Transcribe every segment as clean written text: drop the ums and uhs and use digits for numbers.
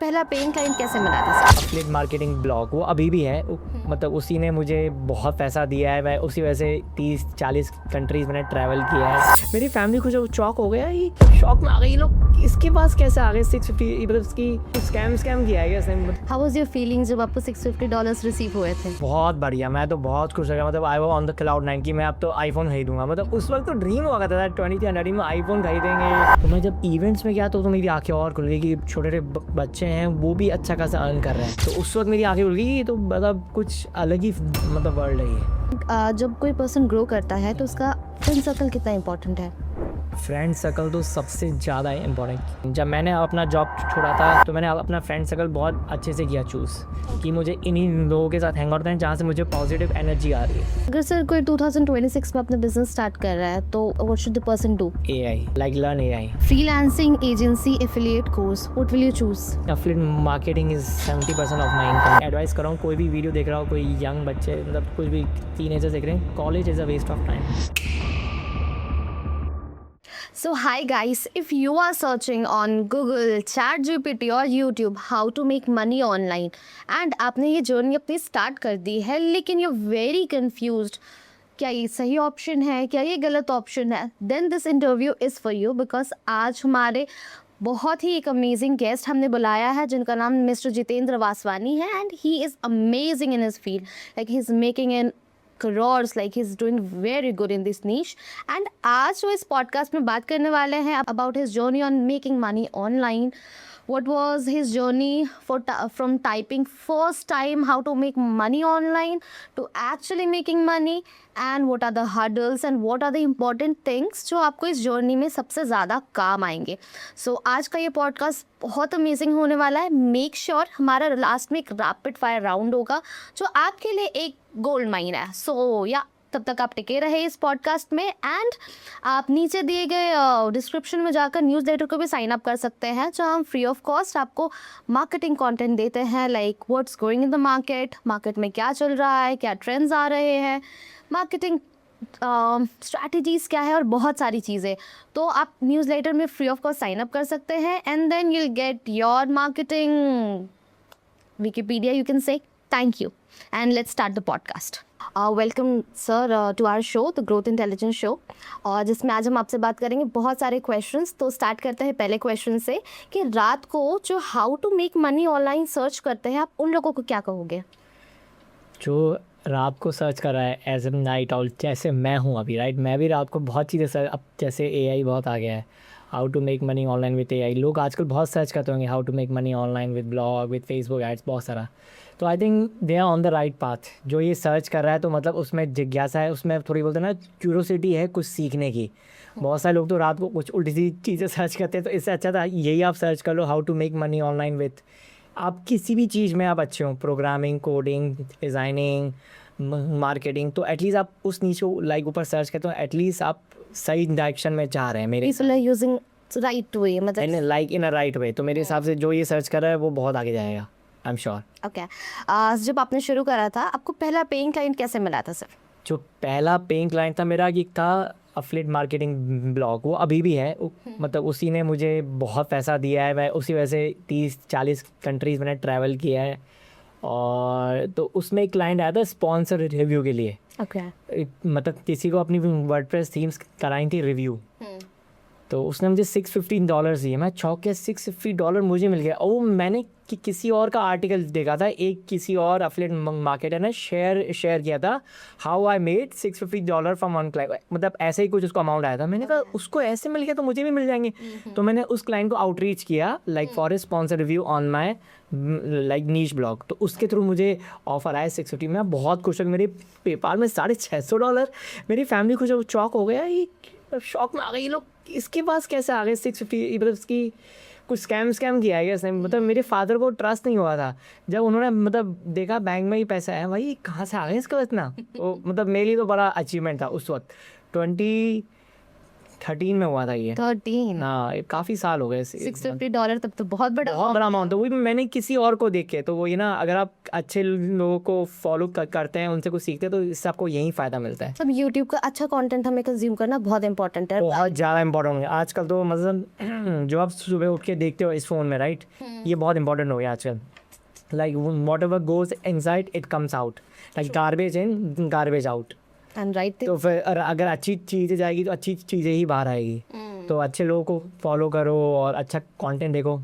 पहला paying client कैसे मिला था सर? एफिलिएट मार्केटिंग ब्लॉग वो अभी भी है, मतलब उसी ने मुझे बहुत पैसा दिया है। मैं उसी वजह से 30-40 कंट्रीज़ मैंने ट्रैवल किया है। मेरी फैमिली को जो शौक हो गया, ये शौक में आ गई, ये लोग इसके पास कैसे आ गए 650, मतलब इसकी स्कैम किया है क्या इसने। हाउ वाज योर फीलिंग जब आपको $650 रिसीव हुए थे? बहुत बढ़िया, मैं तो बहुत खुश हो गया। मतलब आई वो ऑन द क्लाउड 9 की मैं अब तो आईफोन खरीदूंगा। मतलब उस वक्त तो ड्रीम हुआ करता था 2030 में आईफोन खरीदेंगे। तो मैं जब इवेंट्स में गया तो मेरी आंखें और खुल गई कि छोटे छोटे बच्चे हैं वो भी अच्छा खासा अर्न कर रहे हैं। तो उस वक्त मेरी आंखें खुल गई, तो मतलब कुछ अलग ही मतलब वर्ल्ड है ये। जब कोई पर्सन ग्रो करता है तो उसका फ्रेंड सर्कल कितना इंपॉर्टेंट है? फ्रेंड सर्कल तो सबसे ज़्यादा इम्पोर्टेंट। जब मैंने अपना जॉब छोड़ा था तो मैंने अपना फ्रेंड सर्कल बहुत अच्छे से किया चूज़ कि मुझे इन्हीं लोगों के साथ हैंग आउट करना है जहाँ से मुझे पॉजिटिव एनर्जी आ रही है। अगर सर कोई 2026 में अपना बिजनेस स्टार्ट कर रहा है तो what should the person do? AI, like learn AI. Freelancing, agency, affiliate course, what will you choose? Affiliate marketing is 70% of my income. Advice कर रहा हूँ, कोई भी वीडियो देख रहा हो, कोई यंग बच्चे, मतलब कुछ भी टीनेजर देख रहे हैं, college is a waste of time. So hi guys, if you are searching on Google, ChatGPT or YouTube how to make money online and आपने ये जर्नी अपनी स्टार्ट कर दी है लेकिन you're very confused, क्या ये सही ऑप्शन है, क्या ये गलत ऑप्शन है, then this interview is for you because आज हमारे बहुत ही एक अमेजिंग गेस्ट हमने बुलाया है जिनका नाम मिस्टर जितेंद्र वासवानी है and he is amazing in his field, like he is making in crores, like he's doing very good in this niche and आज जो इस पॉडकास्ट में बात करने वाले हैं about his journey on making money online, what was his journey from typing first time how to make money online to actually making money and what are the hurdles and what are the important things जो आपको इस journey में सबसे ज़्यादा काम आएंगे। So आज का ये पॉडकास्ट बहुत अमेजिंग होने वाला है। मेक श्योर हमारा लास्ट में एक रैपिड फायर राउंड होगा जो आपके लिए एक गोल्ड माइन है। सो या तब तक आप टिके रहे इस पॉडकास्ट में एंड आप नीचे दिए गए डिस्क्रिप्शन में जाकर न्यूज़लेटर को भी साइन अप कर सकते हैं जहाँ हम फ्री ऑफ कॉस्ट आपको मार्केटिंग कंटेंट देते हैं, like what's going in the market में क्या चल रहा है, क्या ट्रेंड्स आ रहे हैं, मार्केटिंग स्ट्रैटेजीज़ क्या है और बहुत सारी चीज़ें। तो आप न्यूज़लेटर में free of cost sign up कर सकते हैं and then you will get your marketing Wikipedia, you can say. Thank you and let's start the podcast. Welcome sir to our show the growth intelligence show, और जिसमें आज हम आपसे बात करेंगे बहुत सारे क्वेश्चंस। तो स्टार्ट करते हैं पहले क्वेश्चन से कि रात को जो how to make money online search करते हैं आप उन लोगों को क्या कहोगे? जो रात को सर्च कर रहा है एज ए नाइट आउल, जैसे मैं हूँ अभी, राइट, मैं भी रात को बहुत चीज़ें सर्च, अब जैसे AI बहुत आ गया है, how to make money online with AI, लोग आजकल बहुत सर्च करते होंगे how to make money online with blog, with Facebook ads, बहुत सारा। तो I think they are on the right path. जो ये सर्च कर रहा है तो मतलब उसमें जिज्ञासा है, उसमें थोड़ी बोलते हैं ना क्यूरोसिटी है कुछ सीखने की। बहुत सारे लोग तो रात को कुछ उल्टी सी चीज़ें सर्च करते हैं, तो इससे अच्छा था यही आप सर्च कर लो, how to make money online with. आप किसी भी चीज़ में आप अच्छे हो, प्रोग्रामिंग, कोडिंग, डिज़ाइनिंग, मार्केटिंग, तो एटलीस्ट आप उस नीचे लाइक ऊपर सर्च करते हो, एटलीस्ट आप सही डायरेक्शन में जा रहे हैं मेरे यूजिंग राइट वे, मतलब like in a right way. तो मेरे हिसाब से जो ये सर्च कर रहा है वो बहुत आगे जाएगा, आई एम श्योर। ओके, जब आपने शुरू करा था आपको पहला पेइंग क्लाइंट कैसे मिला था सर? जो पहला पेइंग क्लाइंट था मेरा गिग था एफिलिएट मार्केटिंग ब्लॉग, वो अभी भी है, मतलब उसी ने मुझे बहुत पैसा दिया है। मैं उसी वजह से 30-40 कंट्रीज़ मैंने ट्रैवल किया है, और तो उसमें एक क्लाइंट आया था स्पॉन्सर रिव्यू के लिए। मतलब किसी को अपनी वर्डप्रेस थीम्स कराई थी रिव्यू, तो उसने मुझे $650 दिए। मैं चौंक गया, $650 मुझे मिल गया। और मैंने किसी और का आर्टिकल देखा था, एक किसी और एफिलिएट मार्केटर ने शेयर किया था, how I made $650 from one client, मतलब ऐसे ही कुछ उसको अमाउंट आया था। मैंने कहा उसको ऐसे मिल गया तो मुझे भी मिल जाएंगे। तो मैंने उस क्लाइंट को आउटरीच किया like for a sponsor review on my like niche blog, तो उसके थ्रू मुझे ऑफर आया 650। मैं बहुत खुश हूँ। मेरे पेपाल में $650। मेरी फैमिली को जो चौक हो गया, ये शौक में आ गई, ये लोग इसके पास कैसे आ गए 650, मतलब इसकी कुछ स्कैम किया है क्या इसने। मतलब मेरे फादर को ट्रस्ट नहीं हुआ था जब उन्होंने मतलब देखा बैंक में ही पैसा है, भाई कहाँ से आ गए इसका इतना। तो मतलब मेरे लिए तो बड़ा अचीवमेंट था उस वक्त। 2013 में हुआ था ये। 13। हाँ, काफ़ी साल हो गए। $650 तब तो बहुत बड़ा। बहुत बड़ा अमाउंट है। वही मैंने किसी और को देख के, तो वो ये ना, अगर आप अच्छे लोगों को फॉलो करते हैं, उनसे कुछ सीखते हैं, तो इससे आपको यही फ़ायदा मिलता है। सब यूट्यूब का अच्छा कंटेंट हमें कंज्यूम करना बहुत इंपॉर्टेंट है। बहुत ज़्यादा इंपॉर्टेंट हो गया आजकल तो, मतलब जो आप सुबह उठ के देखते हो इस फ़ोन में, राइट, ये बहुत इंपॉर्टेंट हो गया आजकल। Like what ever goes inside it comes out, like garbage in garbage out. And right. तो फिर अगर अच्छी चीज़ें जाएगी तो अच्छी चीज़ें ही बाहर आएगी। तो अच्छे लोगों को फॉलो करो और अच्छा कंटेंट देखो।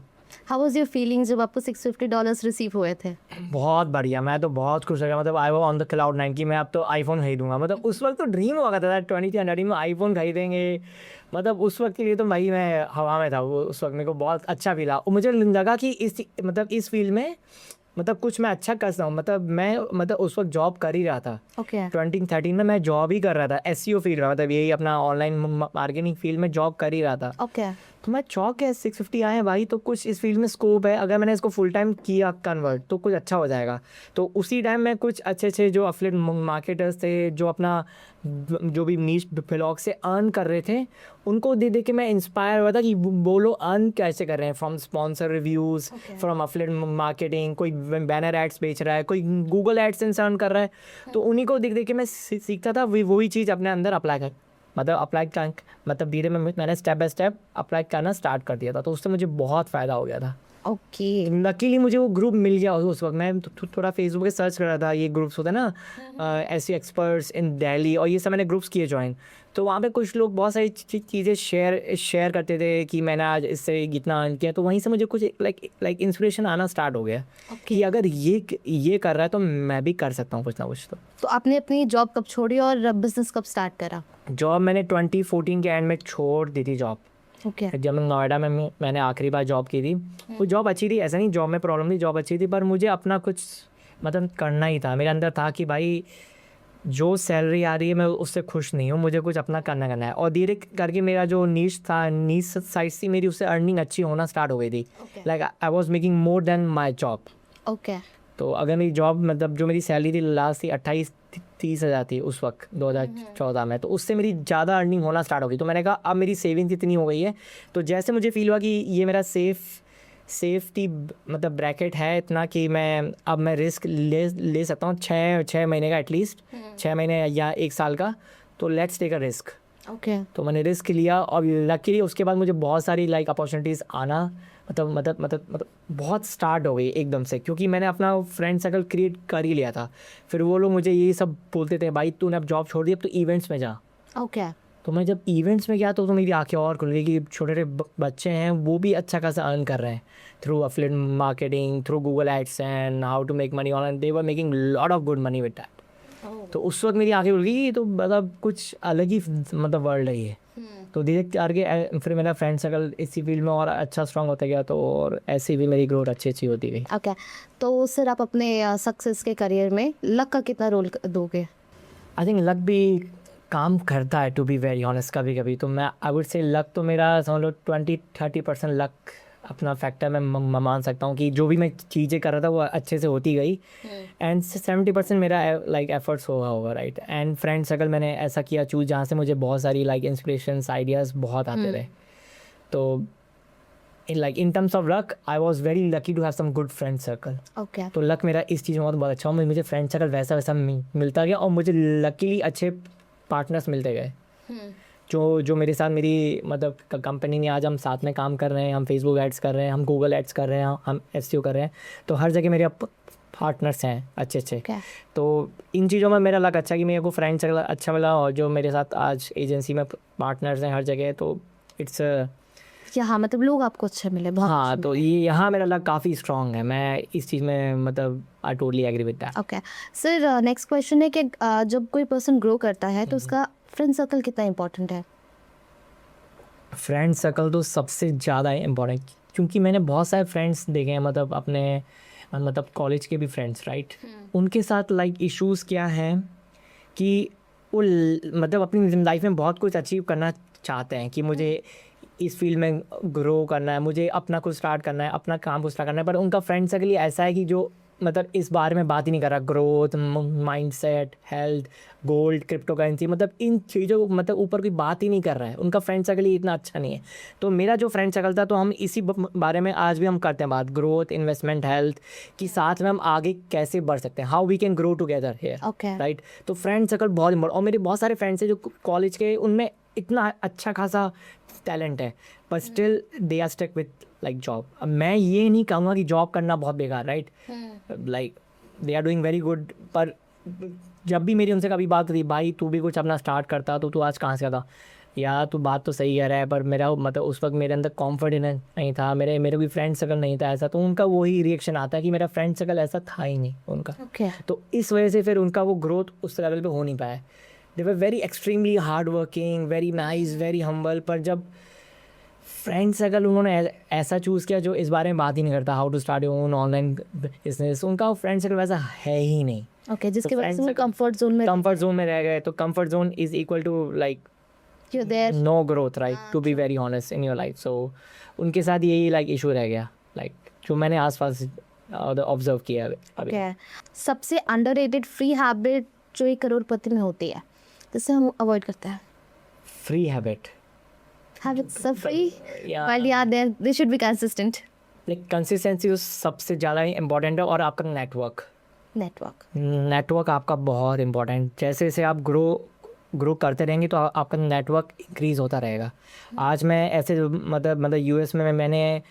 हाउ वाज योर फीलिंग जब आपको $650 रिसीव हुए थे? बहुत बढ़िया, मैं तो बहुत खुश हो गया। मतलब I was on the cloud 9 कि मैं अब तो आईफोन खरीदूंगा। मतलब उस वक्त तो ड्रीम हुआ करता था 2020 में आईफोन खरीदेंगे। मतलब उस वक्त के लिए तो भाई मैं हवा में था। वो उस वक्त मेरे को बहुत अच्छा फील और मुझे लगा कि इस फील्ड में मतलब कुछ मैं अच्छा कर सकता हूँ। मैं उस वक्त जॉब कर ही रहा था। ओके। 2013 में मैं जॉब ही कर रहा था, एसईओ फील्ड में, मतलब यही अपना ऑनलाइन मार्केटिंग फील्ड में जॉब कर ही रहा था। ओके। तो मैं चौक है 650 आए हैं भाई, तो कुछ इस फील्ड में स्कोप है। अगर मैंने इसको फुल टाइम किया कन्वर्ट तो कुछ अच्छा हो जाएगा। तो उसी टाइम में कुछ अच्छे जो एफिलिएट मार्केटर्स थे, जो अपना जो भी नीश ब्लॉग से अर्न कर रहे थे, उनको देख के मैं इंस्पायर हुआ था कि वो लोग अर्न कैसे कर रहे हैं, from sponsor reviews, from affiliate marketing. कोई बैनर एड्स बेच रहा है, कोई गूगल एड्स से अर्न कर रहा है। तो उन्हीं को देख के मैं सीखता था, वही चीज़ अपने अंदर मतलब धीरे में मैंने स्टेप बाय स्टेप अप्लाई करना स्टार्ट कर दिया था। तो उससे मुझे बहुत फ़ायदा हो गया था। ओके। लकीली मुझे वो ग्रुप मिल गया उस वक्त। मैं थोड़ा फेसबुक पे सर्च कर रहा था, ये ग्रुप्स होते हैं ना, ऐसे एक्सपर्ट्स इन दिल्ली, और ये सब मैंने ग्रुप्स किए ज्वाइन। तो वहाँ पे कुछ लोग बहुत सारी चीज़ें शेयर करते थे कि मैंने आज इससे इतना अर्न किया। तो वहीं से मुझे कुछ लाइक इंस्पिरेशन आना स्टार्ट हो गया कि अगर ये कर रहा है तो मैं भी कर सकता हूँ कुछ ना कुछ। तो आपने अपनी जॉब कब छोड़ी और बिजनेस कब स्टार्ट करा? जॉब मैंने 2014 के एंड में छोड़ दी थी जॉब। ओके। जब मैं नोएडा में मैंने आखिरी बार जॉब की थी, वो जॉब अच्छी थी, ऐसा नहीं जॉब में प्रॉब्लम थी, जॉब अच्छी थी, पर मुझे अपना कुछ मतलब करना ही था। मेरे अंदर था कि भाई जो सैलरी आ रही है मैं उससे खुश नहीं हूँ, मुझे कुछ अपना करना है। और धीरे करके मेरा जो नीश साइड थी मेरी, उससे अर्निंग अच्छी होना स्टार्ट हो गई थी। Like I was making more than my job. Okay. तो अगर मेरी जॉब मतलब जो मेरी सैलरी थी लास्ट थी 28-30 हज़ार थी उस वक्त 2014 में, तो उससे मेरी ज़्यादा अर्निंग होना स्टार्ट हो गई। तो मैंने कहा अब मेरी सेविंग्स इतनी हो गई है, तो जैसे मुझे फील हुआ कि ये मेरा सेफ्टी मतलब ब्रैकेट है इतना कि मैं रिस्क ले सकता हूँ 6 महीने का, एटलीस्ट 6 महीने या 1 साल का। तो let's take a risk. Okay. तो मैंने रिस्क लिया और लकीली उसके बाद मुझे बहुत सारी लाइक अपॉर्चुनिटीज़ आना मतलब बहुत स्टार्ट हो गई एकदम से, क्योंकि मैंने अपना फ्रेंड सर्कल क्रिएट कर ही लिया था। फिर वो लोग मुझे यही सब बोलते थे, भाई तूने अब जॉब छोड़ दी, अब तो इवेंट्स में जा। ओके। तो मैं जब इवेंट्स में गया तो मेरी आंखें और खुल गई कि छोटे बच्चे हैं वो भी अच्छा खासा अर्न कर रहे हैं through affiliate marketing, through Google ads and how to make money online. They were making lot of good money with that. तो उस वक्त मेरी आंखें खुल गई, तो मतलब कुछ अलग ही मतलब वर्ल्ड है ये। तो धीरे करके फिर मेरा फ्रेंड सर्कल इसी फील्ड में और अच्छा स्ट्रांग होता गया, तो और ऐसे भी मेरी ग्रोथ अच्छी होती गई। ओके। तो सर आप अपने सक्सेस के करियर में लक का कितना रोल दोगे? आई थिंक लक भी काम करता है, टू बी वेरी ऑनेस्ट। कभी तो मैं आई वुड से लक तो मेरा समझ लो 20-30% लक अपना फैक्टर मैं मान सकता हूँ कि जो भी मैं चीज़ें कर रहा था वो अच्छे से होती गई। एंड 70% मेरा लाइक एफर्ट्स होगा राइट। एंड फ्रेंड सर्कल मैंने ऐसा किया चूज जहाँ से मुझे बहुत सारी लाइक इंस्पिरेशंस आइडियाज़ बहुत आते रहे। तो in terms of luck, I was very lucky to have some good friend circle. Okay. तो लक मेरा इस चीज़ में बहुत अच्छा हुआ, मुझे फ्रेंड सर्कल वैसा मिलता गया और मुझे लकीली अच्छे पार्टनर्स मिलते गए जो मेरे साथ मेरी मतलब कंपनी ने आज हम साथ में काम कर रहे हैं, हम फेसबुक एड्स कर रहे हैं, हम गूगल एड्स कर रहे हैं, हम एसईओ कर रहे हैं। तो हर जगह मेरे पार्टनर्स हैं अच्छे। तो इन चीज़ों में मेरा लक अच्छा कि मेरे को फ्रेंड सर्कल अच्छा मिला, और जो मेरे साथ आज एजेंसी में पार्टनर्स हैं हर जगह, तो इट्स यहाँ मतलब लोग आपको अच्छे मिले बहुत। हाँ, तो ये यहाँ मेरा लक काफ़ी स्ट्रॉन्ग है। मैं इस चीज़ में मतलब I totally agree with that. Okay sir, next question है कि जब कोई पर्सन ग्रो करता है तो उसका फ्रेंड सर्कल कितना इम्पोर्टेंट है? फ्रेंड सर्कल तो सबसे ज़्यादा इम्पोर्टेंट, क्योंकि मैंने बहुत सारे फ्रेंड्स देखे हैं, मतलब अपने मतलब कॉलेज के भी फ्रेंड्स राइट। उनके साथ लाइक इश्यूज़ क्या हैं कि वो मतलब अपनी लाइफ में बहुत कुछ अचीव करना चाहते हैं कि मुझे इस फील्ड में ग्रो करना है, मुझे अपना कुछ स्टार्ट करना है, अपना काम कुछ स्टार्ट करना है, पर उनका फ्रेंड सर्कल ही ऐसा है कि जो मतलब इस बारे में बात ही नहीं कर रहा, growth, mindset, health, gold, crypto currency, मतलब इन चीज़ों को मतलब ऊपर कोई बात ही नहीं कर रहा है, उनका फ्रेंड सर्कल ही इतना अच्छा नहीं है। तो मेरा जो फ्रेंड सर्कल था, तो हम इसी बारे में आज भी हम करते हैं बात, ग्रोथ, इन्वेस्टमेंट, हेल्थ की, साथ में हम आगे कैसे बढ़ सकते हैं, how we can grow together here, Okay. Right. तो फ्रेंड सर्कल बहुत इम्पोर्टेंट, और मेरे बहुत सारे फ्रेंड्स हैं जो कॉलेज के, उनमें इतना अच्छा खासा टैलेंट है, पर still they are stuck with like job. अब मैं ये नहीं कहूँगा कि जॉब करना बहुत बेकार, right, like they are doing very good, पर जब भी मेरी उनसे कभी बात हुई, भाई तू भी कुछ अपना स्टार्ट करता तो तू आज कहाँ से आता, या तू बात तो सही कह रहा है, पर मेरा मतलब उस वक्त मेरे अंदर कॉन्फिडेंस नहीं था, मेरे भी फ्रेंड सर्कल नहीं था ऐसा, तो उनका वही रिएक्शन आता है कि मेरा फ्रेंड सर्कल ऐसा था ही नहीं उनका। Okay. तो इस वजह से फिर उनका वो ग्रोथ उस लेवल पे हो नहीं पाया। They were very extremely hard working, very nice, very humble, पर जब फ्रेंड सर्कल उन्होंने ऐसा चूज़ किया जो इस बारे में बात ही नहीं करता, how to start your own online business, उनका फ्रेंड सर्कल वैसा है ही नहीं। Okay, जिसकी तो वजह से friend वो कंफर्ट जोन में कंफर्ट जोन में रह गए, तो comfort zone is equal to like you're there. No growth, right, to be very honest in your life. So उनके साथ यही लाइक इशू रह गया, लाइक जो मैंने आसपास ऑब्जर्व किया अभी। Okay. सबसे अंडररेटेड फ्री हैबिट जो एक करोड़पति में होती है, जिसे हम अवॉइड करते हैं। Free habit, Habits are free, Yeah. but yeah, they should be consistent. Like consistency सबसे ज़्यादा इम्पोर्टेंट है, और आपका नेटवर्क आपका बहुत इम्पोर्टेंट। जैसे जैसे आप ग्रो करते रहेंगे तो आपका नेटवर्क इंक्रीज़ होता रहेगा। आज मैं ऐसे मतलब यूएस में मैंने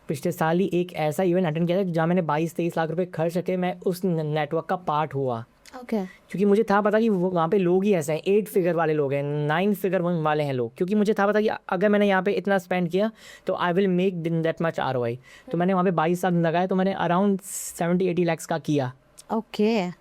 पिछले साल ही एक ऐसा इवेंट अटेंड किया था जहाँ मैंने 22-23 लाख रुपए खर्च करके मैं उस नेटवर्क का पार्ट हुआ, Okay. क्योंकि मुझे था पता कि वहाँ पे लोग ही ऐसे हैं, 8 फिगर वाले लोग हैं, 9 फिगर वाले हैं लोग, क्योंकि मुझे था पता कि अगर मैंने यहाँ पे इतना स्पेंड किया तो I will make that much ROI। तो मैंने वहाँ पे 22 साल लगाए, तो मैंने अराउंड 70-80 lakhs का किया, Okay.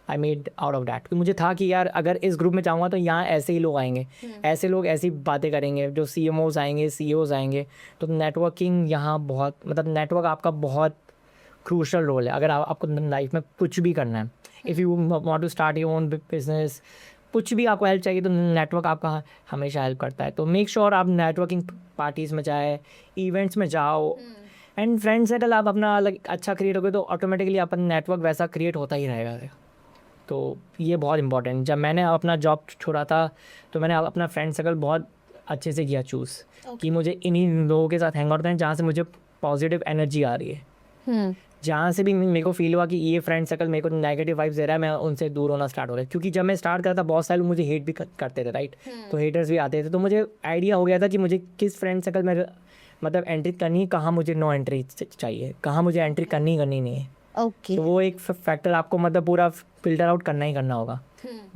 I made out of that. मुझे था कि यार अगर इस ग्रुप में जाऊँगा तो यहाँ ऐसे ही लोग आएंगे, ऐसे लोग ऐसी बातें करेंगे, जो CMOs आएंगे, CEOs आएंगे। तो नेटवर्किंग यहाँ बहुत, मतलब नेटवर्क आपका बहुत क्रूशल रोल है अगर आपको लाइफ में कुछ भी करना है। If you want to start your own business, कुछ भी आपको हेल्प चाहिए तो नेटवर्क आपका हमेशा हेल्प करता है। तो मेक श्योर आप नेटवर्किंग पार्टीज़ में जाए, इवेंट्स में जाओ, एंड फ्रेंड सर्कल आप अपना अलग अच्छा क्रिएट होगे तो ऑटोमेटिकली अपना नेटवर्क वैसा क्रिएट होता ही रहेगा। तो ये बहुत इंपॉर्टेंट। जब मैंने अपना जॉब छोड़ा था तो मैंने अपना फ्रेंड सर्कल बहुत अच्छे से किया चूज़, कि मुझे इन्हीं लोगों के साथ हैंग आउट करना है जहाँ से मुझे पॉजिटिव एनर्जी आ रही है। जहाँ से भी मेरे को फील हुआ कि ये फ्रेंड सर्कल मेरे को नेगेटिव वाइब्स दे रहा है, मैं उनसे दूर होना स्टार्ट हो रहा है। क्योंकि जब मैं स्टार्ट करता बहुत सारे लोग मुझे हेट भी करते थे, राइट, तो हेटर्स भी आते थे। तो मुझे आइडिया हो गया था कि मुझे किस फ्रेंड सर्कल में मतलब एंट्री करनी है, कहाँ मुझे नो एंट्री चाहिए, कहाँ मुझे एंट्री करनी नहीं है। Okay. तो वो एक फैक्टर आपको मतलब पूरा फिल्टर आउट करना ही करना होगा।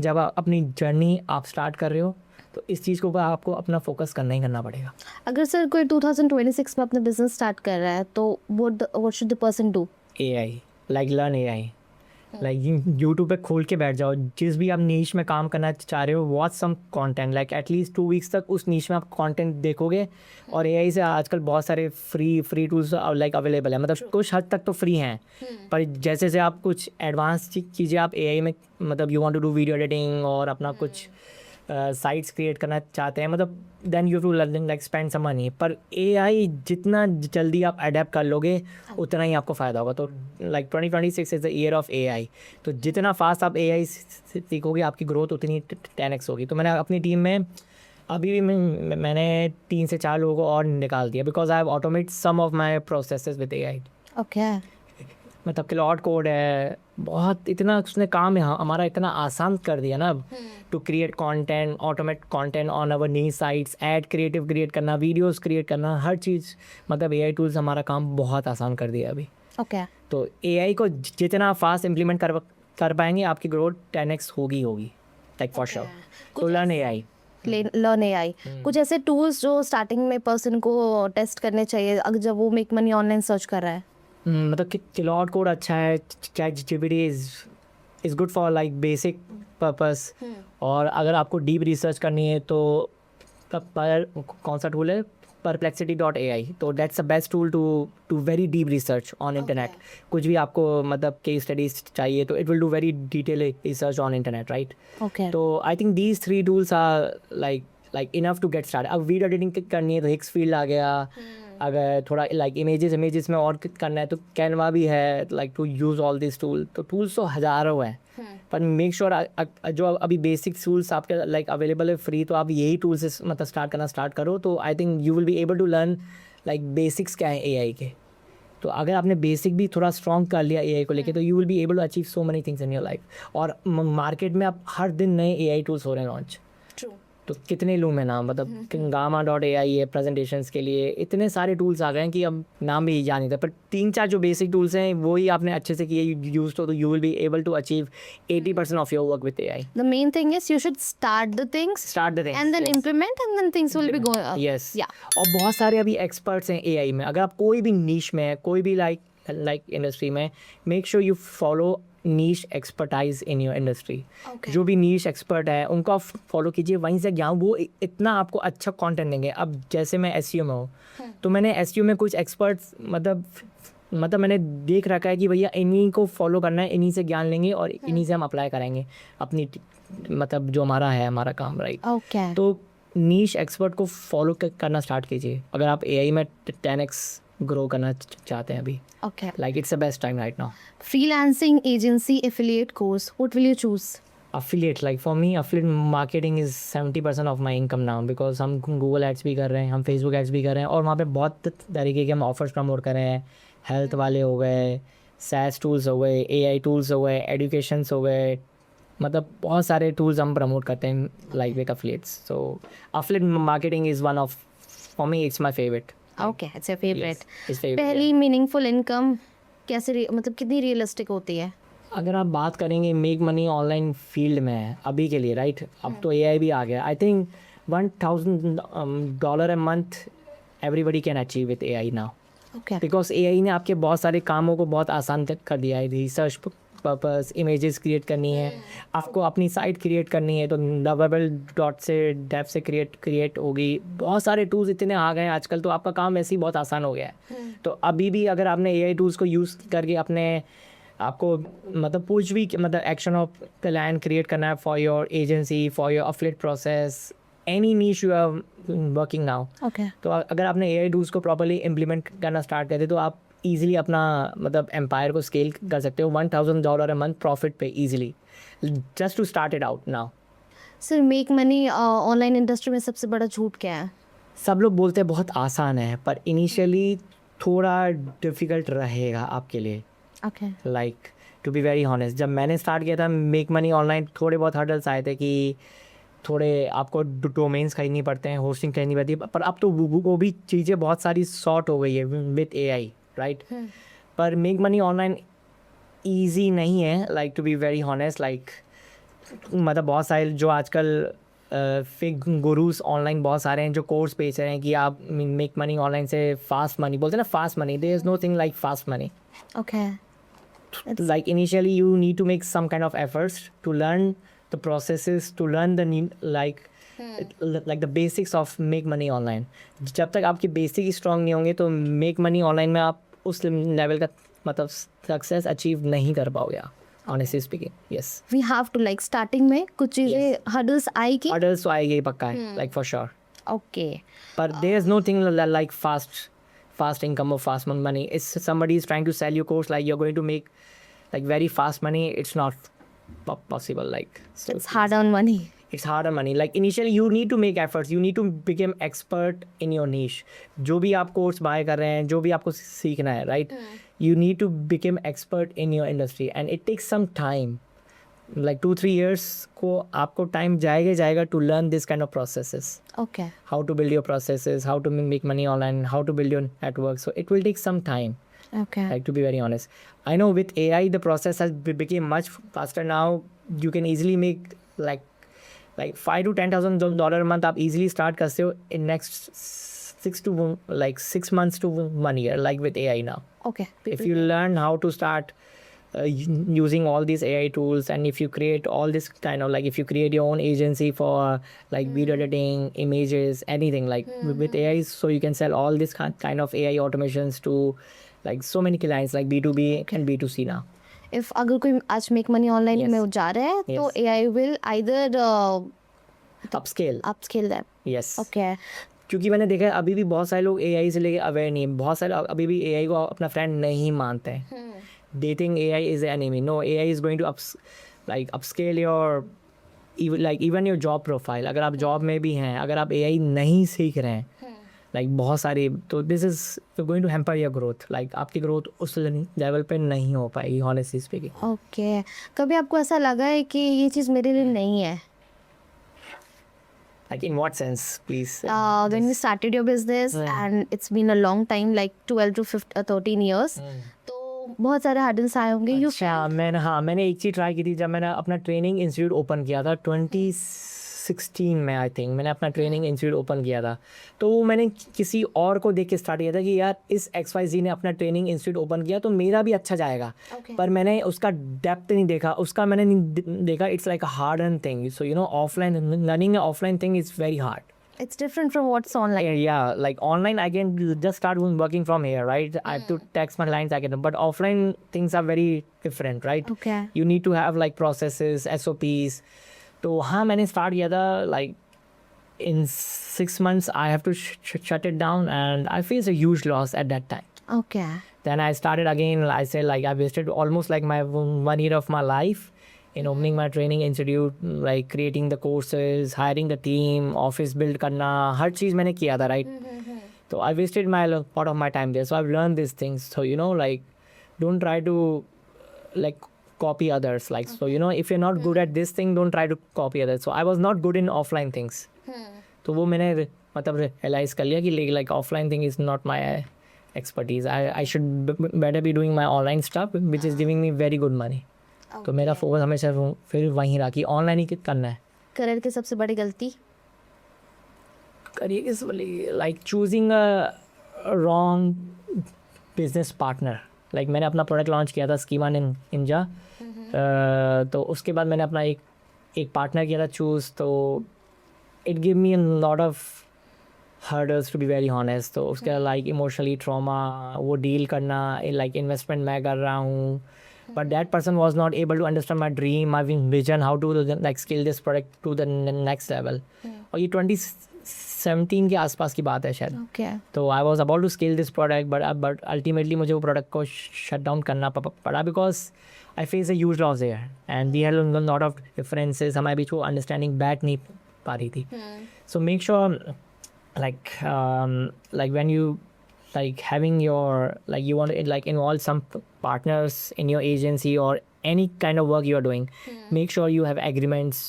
जब आप अपनी जर्नी आप स्टार्ट कर रहे हो तो इस चीज़ को आपको अपना फोकस करना ही करना पड़ेगा। अगर सर कोई 2026 में अपना बिजनेस स्टार्ट कर रहा है तो what should the person do? AI, like learn AI, like YouTube पे खोल के बैठ जाओ, जिस भी आप नीश में काम करना चाह रहे हो, watch some content, like at least 2 weeks तक उस नीश में आप कंटेंट देखोगे। और AI से आजकल बहुत सारे फ्री टूल्स लाइक अवेलेबल है, मतलब कुछ हद तक तो फ्री हैं, पर जैसे जैसे आप कुछ एडवांस चीज़ें आप AI में, मतलब you want to do video editing और अपना कुछ साइट्स क्रिएट करना चाहते हैं, मतलब then you to learn like spend some money. पर AI जितना जल्दी आप अडेप्ट कर लोगे उतना ही आपको फ़ायदा होगा। तो like 2026 is the year of AI। तो जितना फास्ट आप AI सीखोगे आपकी ग्रोथ उतनी 10x होगी। तो मैंने अपनी टीम में अभी भी मैंने 3 से 4 लोगों को और निकाल दिया, because I have automate some of my processes with AI। Okay. मतलब क्लाउड कोड है, बहुत इतना उसने काम है हमारा इतना आसान कर दिया ना, to create content, automate content on our niche sites, ad create करना, वीडियोस क्रिएट करना, हर चीज़, मतलब AI टूल्स हमारा काम बहुत आसान कर दिया अभी। Okay. तो AI को जितना फास्ट इम्प्लीमेंट कर पाएंगे आपकी ग्रोथ 10x होगी, लाइक फॉर श्योर। तो लर्न AI। Learn AI। कुछ ऐसे टूल्स जो स्टार्टिंग में पर्सन को टेस्ट करने चाहिए अगर जब वो मेक मनी ऑनलाइन सर्च कर रहा है। मतलब कि क्लाउड कोड अच्छा है, ChatGPT is good for like basic purpose. और अगर आपको डीप रिसर्च करनी है तो कौन सा टूल है, perplexity.ai, तो that's the best tool to very deep research on internet. कुछ भी आपको मतलब केस स्टडीज चाहिए तो it will do very detail research on internet, right. Okay. तो I think these 3 tools are like enough to get start. अब video editing करनी है तो हिक्सफील्ड आ गया, अगर थोड़ा लाइक इमेजेस में और करना है तो कैनवा भी है, like to use all this tool. तो टूल्स तो हज़ारों हैं, पर मेक श्योर जो अभी बेसिक टूल्स आपके लाइक अवेलेबल है फ्री, तो आप यही टूल से मतलब स्टार्ट करो। तो I think you will be able to learn like basics क्या है एआई के। तो अगर आपने बेसिक भी थोड़ा स्ट्रॉन्ग कर लिया एआई को लेके, तो you will be able to achieve so many things in your life. और मार्केट में अब हर दिन नए एआई टूल्स हो रहे हैं लॉन्च। ट्रू। तो कितने लूँ मैं नाम, मतलब गामा.ai है प्रेजेंटेशंस के लिए, इतने सारे टूल्स आ गए हैं कि अब नाम भी याद नहीं था। पर 3-4 जो बेसिक टूल्स हैं वो ही आपने अच्छे से किए यूज, तो you will be able to achieve 80% of your work with AI. The main thing is you should start the things start the and then implement and then things will be going up. Yes. Yeah. और बहुत सारे अभी experts हैं AI में। अगर आप कोई भी नीश में है, कोई भी लाइक इंडस्ट्री में, make sure you follow niche expertise in your industry. Okay. जो भी नीश एक्सपर्ट है उनको आप फॉलो कीजिए, वहीं से ज्ञान वो इतना आपको अच्छा कंटेंट देंगे। अब जैसे मैं एसईओ में हूँ, तो मैंने एसईओ में कुछ एक्सपर्ट्स मतलब मैंने देख रखा है कि भैया इन्हीं को फॉलो करना है, इन्हीं से ज्ञान लेंगे और इन्हीं से हम अप्लाई करेंगे अपनी मतलब जो हमारा काम, राइट। Okay. तो नीश एक्सपर्ट को फॉलो करना स्टार्ट कीजिए अगर आप एआई में 10x ग्रो करना चाहते हैं अभी। Okay. Like it's the best time right now. Freelancing agency affiliate course. What will you choose? affiliate, like for me affiliate marketing is 70% of my income now, because हम Google ads भी कर रहे हैं, हम फेसबुक एड्स भी कर रहे हैं, और वहाँ पे बहुत तरीके के हम ऑफर्स प्रमोट कर रहे हैं। हेल्थ वाले हो गए, सैस टूल्स हो गए, एआई टूल्स हो गए, एजुकेशंस हो गए, मतलब बहुत सारे टूल्स हम प्रमोट करते हैं like with affiliates। So affiliate marketing is one of, for me it's my favorite। Okay, it's your favorite. Yes, it's favorite, पहली मीनिंगफुल इनकम कैसे मतलब कितनी रियलिस्टिक होती है? अगर आप बात करेंगे मेक मनी ऑनलाइन फील्ड में अभी के लिए, राइट, अब तो एआई भी आ गया। I think $1,000 a month everybody can achieve with AI now, Okay. Because AI ने आपके बहुत सारे कामों को बहुत आसान कर दिया है। रिसर्च पर्पस, इमेजेस क्रिएट करनी है, आपको अपनी साइट क्रिएट करनी है तो डबल डॉट से डेप से क्रिएट होगी। बहुत सारे टूल्स इतने आ गए हैं आजकल, तो आपका काम ऐसे ही बहुत आसान हो गया है। तो अभी भी अगर आपने एआई टूल्स को यूज़ करके आपको मतलब कुछ भी मतलब एक्शन ऑफ प्लान क्रिएट करना है for your agency, for your affiliate process, any niche you are working now. Okay. तो अगर आपने एआई टूल्स को प्रॉपर्ली इम्प्लीमेंट करना स्टार्ट कर दे तो आप ईजिली अपना मतलब एम्पायर को स्केल कर सकते हो $1,000 a month प्रॉफिट पे easily, just to start it out now. Sir make money online industry में सबसे बड़ा झूठ क्या है? सब लोग बोलते हैं बहुत आसान है, पर इनिशियली थोड़ा डिफ़िकल्ट रहेगा आपके लिए। Okay. Like to be very honest, जब मैंने स्टार्ट किया था मेक मनी ऑनलाइन, थोड़े बहुत हर्डल्स आए थे कि थोड़े आपको डोमेन्स खरीदनी पड़ते हैं, होस्टिंग खरीदनी पड़ती है, पर अब तो वो भी चीज़ें बहुत सारी सॉर्ट हो गई है विथ एआई, राइट। पर मेक मनी ऑनलाइन ईजी नहीं है, like to be very honest. Like मतलब बहुत सारे जो आजकल फिक गुरुस ऑनलाइन बहुत सारे हैं जो कोर्स बेच रहे हैं कि आप मेक मनी ऑनलाइन से फास्ट मनी बोलते हैं ना, fast money. There is no thing like fast money. Okay. Like initially you need to make some kind of efforts to learn the processes, to learn the like the basics of make money online। जब तक आपके basic strong नहीं होंगे तो make money online में आप उस level का मतलब सक्सेस अचीव नहीं कर पाओगे, honestly speaking। yes, We have to like starting में कुछ चीज़ें hurdles आएगी। ऑर्डर्स तो आएगी पक्का है, like for sure। Okay. But there is no thing like fast income or fast money. If somebody is trying to sell you course like you're going to make like very fast money, it's not possible, like so It's hard on money. it's hard on money। like initially you need to make efforts, you need to become expert in your niche। जो भी आप course buy कर रहे हैं, जो भी आपको सीखना है, right, you need to become expert in your industry and it takes some time, like 2-3 years को आपको टाइम जाएगा to learn this kind of processes, Okay. how to build your processes, how to make money online, how to build your network। so it will take some time, Okay. like to be very honest। I know with AI the process has become much faster now। you can easily make like $5,000 to $10,000 a month आप easily start कर सकते हो in next 6 months to 1 year, like with AI now। Okay. if you learn how to start using all these AI tools, and if you create all this kind of like if you create your own agency for like video editing, images, anything like with AI, so you can sell all this kind of AI automations to like so many clients like B2B and B2C now। If अगर कोई आज make money online Yes. में जा रहा है तो Yes. AI will either upscale। upscale them। yes। Okay. क्योंकि मैंने देखा है अभी भी बहुत सारे लोग एआई से लेके अवेयर नहीं है, बहुत सारे अभी भी एआई को अपना फ्रेंड नहीं मानते हैं. They think AI is the enemy. No, AI is going to upscale your even your job profile. अगर आप जॉब में भी हैं, अगर आप AI नहीं सीख रहे हैं, बहुत सारी, तो this is going to hamper your growth. आपकी growth उस लेवल पे नहीं हो पाएगी, honestly speaking. ओके, कभी आपको ऐसा लगा है कि ये चीज़ मेरे लिए नहीं है? In what sense, please? When you started your business and it's been a long time, like 12 to 13 years, तो बहुत सारे hurdles आए होंगे. You अच्छा, मैंने एक चीज़ ट्राई की थी जब मैंने अपना ट्रेनिंग इंस्टीट्यूट ओपन किया था 2016 में. आई थिंक मैंने अपना ट्रेनिंग इंस्टीट्यूट ओपन किया था, तो वो मैंने किसी और को देख के स्टार्ट किया था कि यार इस XYZ ने अपना ट्रेनिंग इंस्टीट्यूट ओपन किया तो मेरा भी अच्छा जाएगा. पर मैंने उसका डेप्थ नहीं देखा, उसका मैंने नहीं देखा. It's like a hard and thing. So offline learning offline thing is very hard. It's different from what's online. Yeah, online I can just start working from here, right? I have to text my clients, I can, but offline things are very different, right? Okay. You need to have processes, SOPs. तो हाँ, मैंने start किया था in 6 months I have to shut it down, and I faced a huge loss at that time. Okay. Then I started again. I said I wasted almost my 1 year of my life in opening my training institute, creating the courses, hiring the team, office build करना, हर चीज़ मैंने किया था, right? So I wasted my part of my time there. So I've learned these things. So don't try to copy others. So if you're not good at this thing, don't try to copy others. So I was not good in offline things. तो वो मैंने realize कर लिया कि offline thing is not my expertise. I should better be doing my online stuff, which is giving me very good money. तो मेरा focus हमेशा फिर वहीं रहा कि ऑनलाइन ही करना है. करियर की सबसे बड़ी गलती? करियर की choosing a wrong business partner. मैंने अपना प्रोडक्ट लॉन्च किया था स्कीमा निंजा, तो उसके बाद मैंने अपना एक पार्टनर किया था चूज़. तो it give me a lot of hurdles to be very honest. तो उसके इमोशनली ट्रॉमा, वो डील करना, इन्वेस्टमेंट मैं कर रहा हूँ, but that person was not able to understand my dream, my vision, how to scale this product to the next level. और ये 2017 के आसपास की बात है शायद. Okay. तो I was about to scale this product, but ultimately मुझे वो product को shut down करना पड़ा because I faced a huge loss there, and we had a lot of differences. हमारे बीच वो understanding बैठ नहीं पा रही थी. So make sure when you having your you want to involve some partners in your agency or any kind of work you are doing, make sure you have agreements.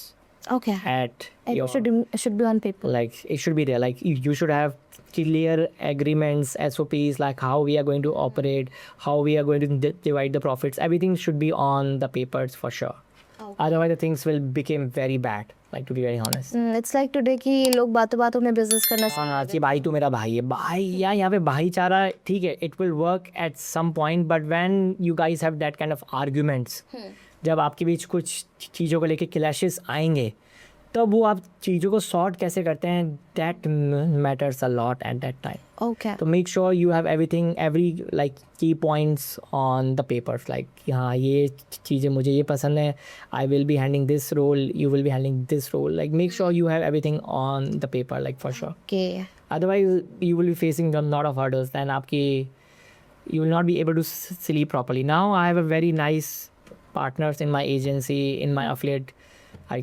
Okay. At It your should be on paper. it should be there. You should have clear agreements, SOPs, how we are going to operate, how we are going to divide the profits. Everything should be on the papers for sure. Okay. Otherwise the things will become very bad, to be very honest. It's like today कि लोग बातों बातों में business करना हाँ कि भाई तू मेरा भाई है, भाई या यहाँ पे भाईचारा ठीक है, it will work at some point, but when you guys have that kind of arguments, जब आपके बीच कुछ चीज़ों को लेके क्लैशेस आएंगे, तब वो आप चीज़ों को सॉर्ट कैसे करते हैं, that matters a lot at that time. Okay. तो make sure you have everything, every key points on the papers, हाँ ये चीज़ें मुझे ये पसंद है, I will be handling this role, you will be handling this role. Make sure you have everything on the paper, for sure. Okay. Otherwise you will be facing a lot of hurdles, then you will not be able to sleep properly. Now I have a very nice partners in my agency, in my affiliate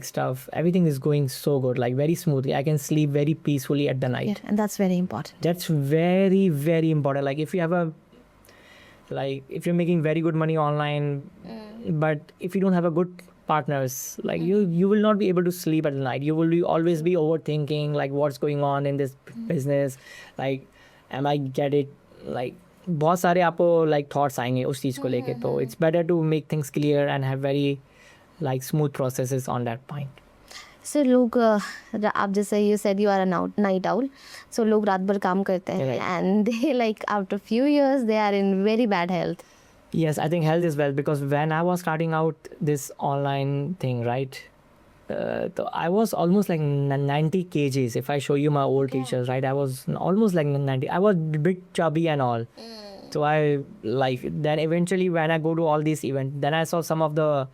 stuff. Everything is going so good, very smoothly. I can sleep very peacefully at the night. Yeah, and that's very important. That's very, very important. If you have if you're making very good money online, but if you don't have a good partners, you will not be able to sleep at night. You will always be overthinking, what's going on in this business, am I get it, बहुत सारे आपको thoughts आएंगे उस चीज़ को लेके. तो it's better to make things clear and have very smooth processes on that point. So लोग आप जैसे you said you are a night owl, so लोग रात भर काम करते हैं, Right. and they after few years they are in very bad health. Yes, I think health is well, because when I was starting out this online thing, right, so I was almost 90 kgs. If I show you my old pictures, right, I was almost 90. I was a bit chubby and all. So I then eventually when I go to all these events, then I saw some of the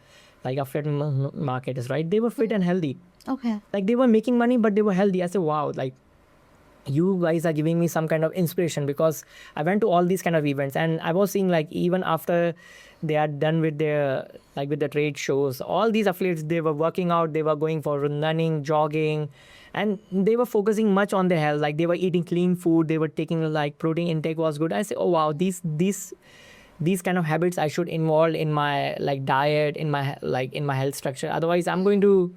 affiliate marketers, right, they were fit and healthy. Okay. They were making money, but they were healthy. I said, wow, you guys are giving me some kind of inspiration, because I went to all these kind of events and I was seeing like even after they are done with their like with the trade shows, all these affiliates, they were working out, they were going for running, jogging, and they were focusing much on their health. Like they were eating clean food, they were taking like protein intake was good. I say, oh wow, these kind of habits I should involve in my like diet, in my like in my health structure. Otherwise I'm going to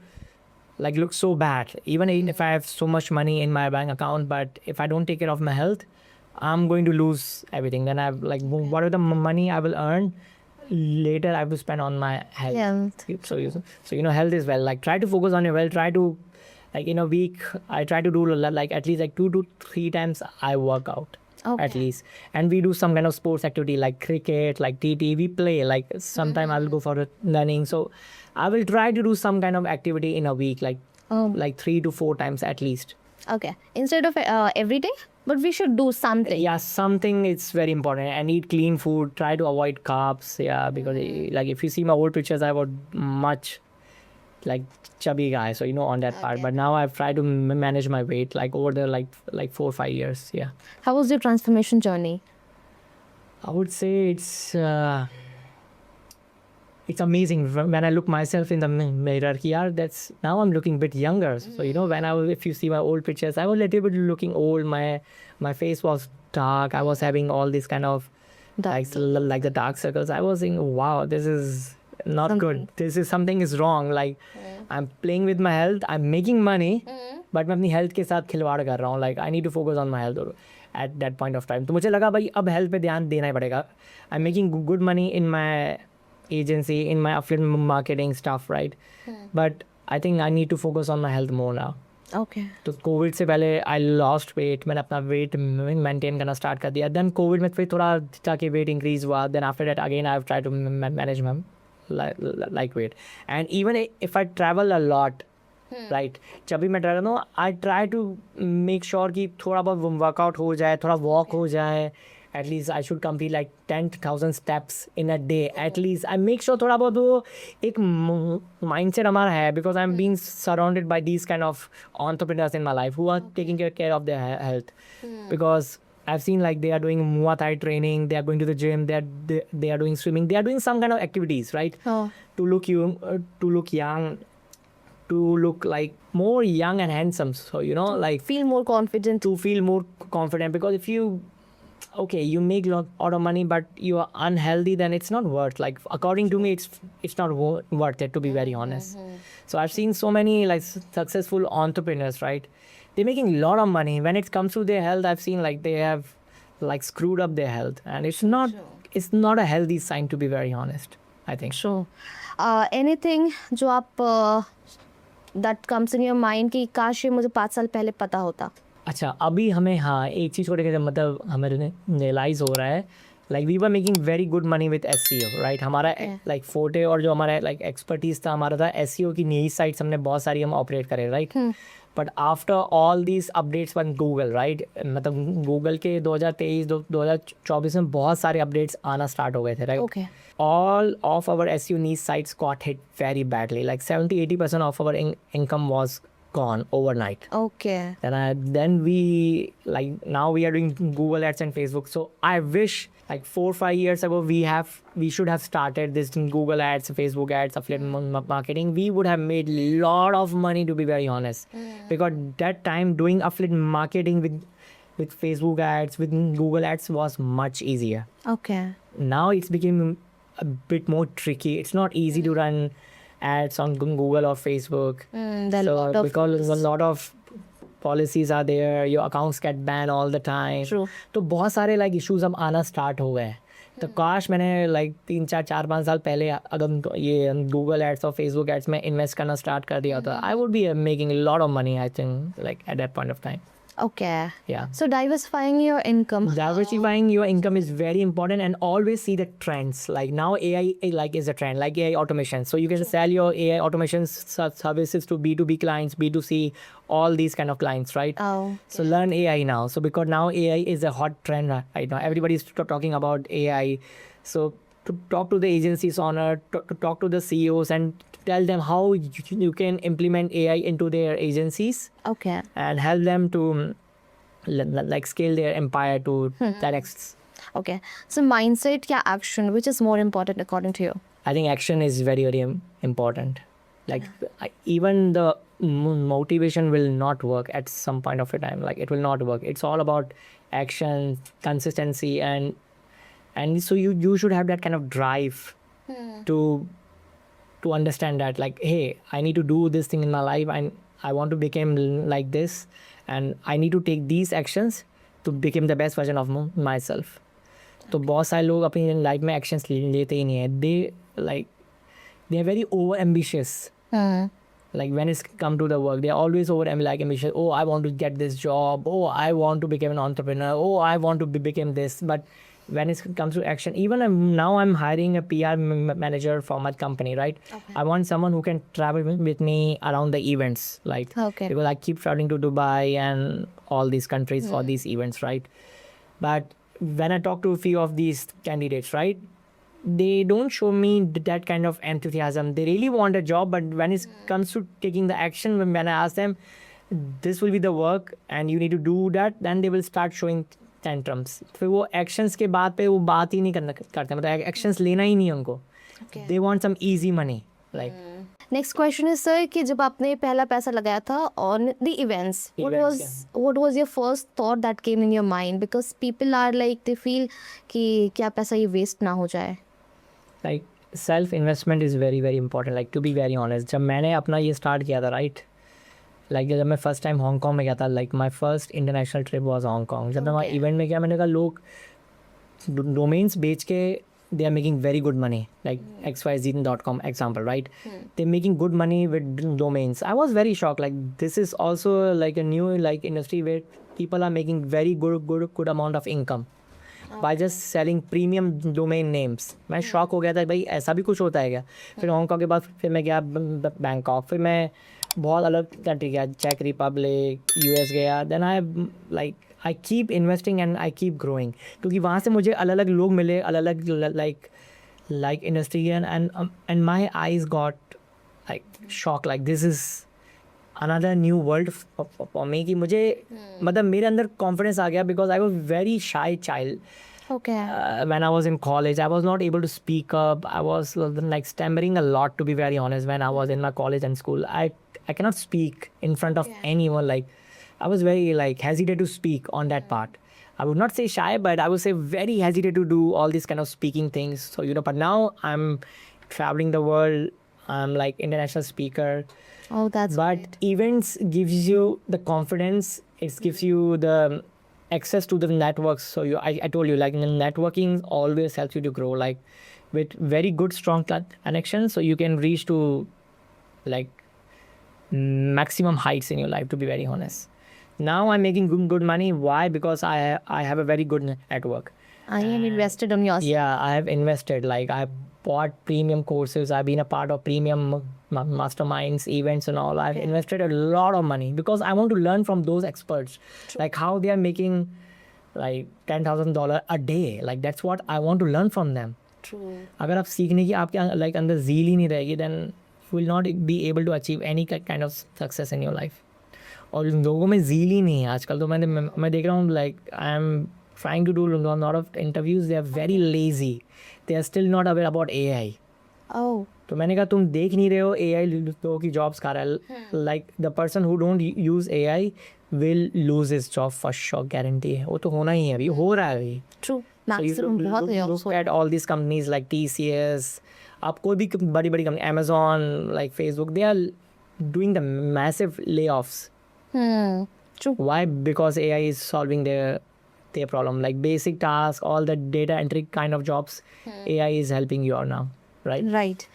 like look so bad, even if I have so much money in my bank account, but if I don't take care of my health, I'm going to lose everything. Then I've like whatever the money I will earn later, I will spend on my health. Health. So health is well, like try to focus on your well. Try to like in a week I try to do like at least like 2 to 3 times I work out. Okay. At least, and we do some kind of sports activity like cricket, like TT. We play like sometime I will go for learning. So I will try to do some kind of activity in a week, like 3 to 4 times at least. Okay. Instead of every day, but we should do something. Yeah, something is very important. And eat clean food. Try to avoid carbs. Yeah, because like if you see my old pictures, I was much like chubby guy. So on that part. Okay. But now I've tried to manage my weight like over the like 4 or 5 years. Yeah. How was your transformation journey? I would say it's amazing when I look myself in the mirror. Yeah, that's now I'm looking a bit younger. So if you see my old pictures, I was a little bit looking old. My face was dark. I was having all these kind of like the dark circles. I was thinking, wow, this is not good. This is something is wrong. Like I'm playing with my health. I'm making money, but मैं अपनी health के साथ खिलवाड़ कर रहा हूँ. Like I need to focus on my health at that point of time. तो मुझे लगा भाई अब health पे ध्यान देना ही पड़ेगा. I'm making good money in my agency, in my affiliate marketing stuff, right? But I think I need to focus on my health more now. Okay. तो कोविड से पहले आई लॉस्ट वेट. मैंने अपना weight maintain करना start कर दिया. Then Covid में फिर थोड़ा जाके वेट इंक्रीज हुआ. Then after that again I have try to manage my like weight. And even if I travel a lot, right, जब भी मैं ट्रैवल करूँ, I try to make sure कि थोड़ा बहुत वर्कआउट हो जाए, थोड़ा वॉक हो जाए. At least I should complete like 10,000 steps in a day. At least I make sure थोड़ा बहुत वो एक mindset हमारा है, because I'm being surrounded by these kind of entrepreneurs in my life who are taking care of their health. Because I've seen like they are doing Muay Thai training, they are going to the gym, they are doing swimming, they are doing some kind of activities, right? Oh. To look young, to look like more young and handsome. So like Feel more confident. to feel more confident. Because if you make a lot of money but you are unhealthy, then it's not worth. Like according to me, it's not worth it, to be very honest. So I've seen so many like successful entrepreneurs, right? They're making a lot of money. When it comes to their health, I've seen like they have like screwed up their health, and it's not a healthy sign, to be very honest, I think. Sure. Anything जो आप that comes in your mind कि काश ये मुझे 5 साल पहले पता होता. अच्छा, अभी हमें एक चीज़ को लेकर मतलब हमें रियलाइज़ हो रहा है, like we were making very good money with SEO, right. हमारा लाइक फोर्टे और जो हमारा लाइक एक्सपर्टीज था हमारा था SEO की नई साइट्स हमने बहुत सारी हम ऑपरेट करे, right. But after all these updates one Google, right, मतलब गूगल के 2023-2024 में बहुत सारे अपडेट्स आना स्टार्ट हो गए थे, right. Okay. All of our SEO niche sites got hit very badly. Like 70-80% of our income was gone overnight. Okay. Then we like now we are doing Google Ads and Facebook. So I wish like 4 or 5 years ago we should have started this Google Ads, Facebook Ads, affiliate marketing. We would have made a lot of money, to be very honest. Because that time doing affiliate marketing with Facebook Ads, with Google Ads was much easier. Okay. Now it's become a bit more tricky. It's not easy to run ads on Google or Facebook. Because a lot of policies are there, your accounts get banned all the time. True. तो बहुत सारे like issues अब आना start हो गए. तो काश मैंने like 3-4-5 साल पहले अगर ये Google Ads और Facebook Ads में invest करना start कर दिया था, I would be making a lot of money, I think, like at that point of time. Okay. Yeah. So diversifying your income. Diversifying your income is very important, and always see the trends. Like now AI like is a trend, like AI automation. So you can sell your AI automation services to B2B clients, B2C, all these kind of clients, right? Oh. So learn AI now. So because now AI is a hot trend right now. Everybody's talking about AI. So to talk to the agencies owner, to talk to the CEOs and tell them how you can implement AI into their agencies. Okay. And help them to like scale their empire to that Okay. So mindset या action, which is more important according to you? I think action is very, very important. Like even the motivation will not work at some point of a time. Like it will not work. It's all about action, consistency, and so you should have that kind of drive to understand that, like, hey, I need to do this thing in my life, and I want to become like this, and I need to take these actions to become the best version of myself. तो बहुत सारे लोग अपनी life में actions लेते ही नहीं है. They are very over ambitious. Like when it's come to the work, they are always over ambitious. Oh, I want to get this job. Oh, I want to become an entrepreneur. Oh, I want to become this. But when it comes to action, even now I'm hiring a PR manager for my company, right? Okay. I want someone who can travel with me around the events, like Okay. because I keep traveling to Dubai and all these countries for these events, right? But when I talk to a few of these candidates, right, they don't show me that kind of enthusiasm. They really want a job, but when it comes to taking the action, when I ask them, this will be the work and you need to do that, then they will start showing tantrums. फिर वो actions के बाद पे वो बात ही नहीं करते, मतलब actions लेना ही नहीं उनको. Okay. They want some easy money, like. Next question is sir कि जब आपने पहला पैसा लगाया था on the events, what was your first thought that came in your mind? Because people are like they feel कि क्या पैसा ये waste ना हो जाए. Like self investment is very, very important. Like to be very honest, जब मैंने अपना ये start किया था, right, like जब मैं first time Hong Kong में गया था, like my first international trip was Hong Kong. जब मैं वहाँ event में गया, मैंने कहा लोग domains बेच के they are making very good money, like xyz.com example, right? They're making good money with domains. I was very shocked. Like this is also like a new like industry where people are making very good amount of income by just selling premium domain names. मैं shock हो गया था भाई ऐसा भी कुछ होता है क्या. फिर हांगकांग के बाद फिर मैं गया बैंकॉक, फिर मैं बहुत अलग कंट्री गया, चेक रिपब्लिक, यूएस गया. Then I keep investing and I keep growing, क्योंकि वहाँ से मुझे अलग अलग लोग मिले, अलग अलग like industry, and my eyes got like shocked. Like this is another new world for me कि मुझे मतलब मेरे अंदर confidence आ गया, because I was very shy child. Okay. When I was in college, I was not able to speak up. I was like stammering a lot, to be very honest. When I was in my college and school, I cannot speak in front of anyone. Like I was very like hesitant to speak on that part. I would not say shy, but I would say very hesitant to do all these kind of speaking things. So but now I'm traveling the world. I'm like international speaker. Oh, that's But great. events gives you the confidence. It gives you the access to the networks. So I told you, like networking always helps you to grow. Like with very good strong connections, so you can reach to like maximum heights in your life. To be very honest, now I'm making good money. Why? Because I have a very good network. I am invested on yours. Yeah, I have invested. Like I bought premium courses. I've been a part of premium masterminds, events, and all. I've invested a lot of money because I want to learn from those experts, like how they are making like $10,000 a day. Like that's what I want to learn from them. True. अगर आप सीखने की आपके like अंदर zeal ही नहीं रहेगी, then you will not be able to achieve any kind of success in your life. और लोगों में zeal ही नहीं है आजकल. तो मैं देख रहा हूँ, like I'm trying to do a lot of interviews. They are very lazy. They are still not aware about AI. Oh. तो मैंने कहा तुम देख नहीं रहे हो AI लोगों की जॉब्स खा रहा है. Like the person who don't use AI will lose his job for sure, guarantee है. वो तो होना ही है अभी, हो रहा है अभी. True. So you Maximum बहुत है look at all these companies like TCS, आप कोई भी बड़ी बड़ी company, Amazon, like Facebook, they are doing the massive layoffs. True. Why? Because AI is solving their problem. Like basic tasks, all the data entry kind of jobs, AI is helping you out now, right? Right.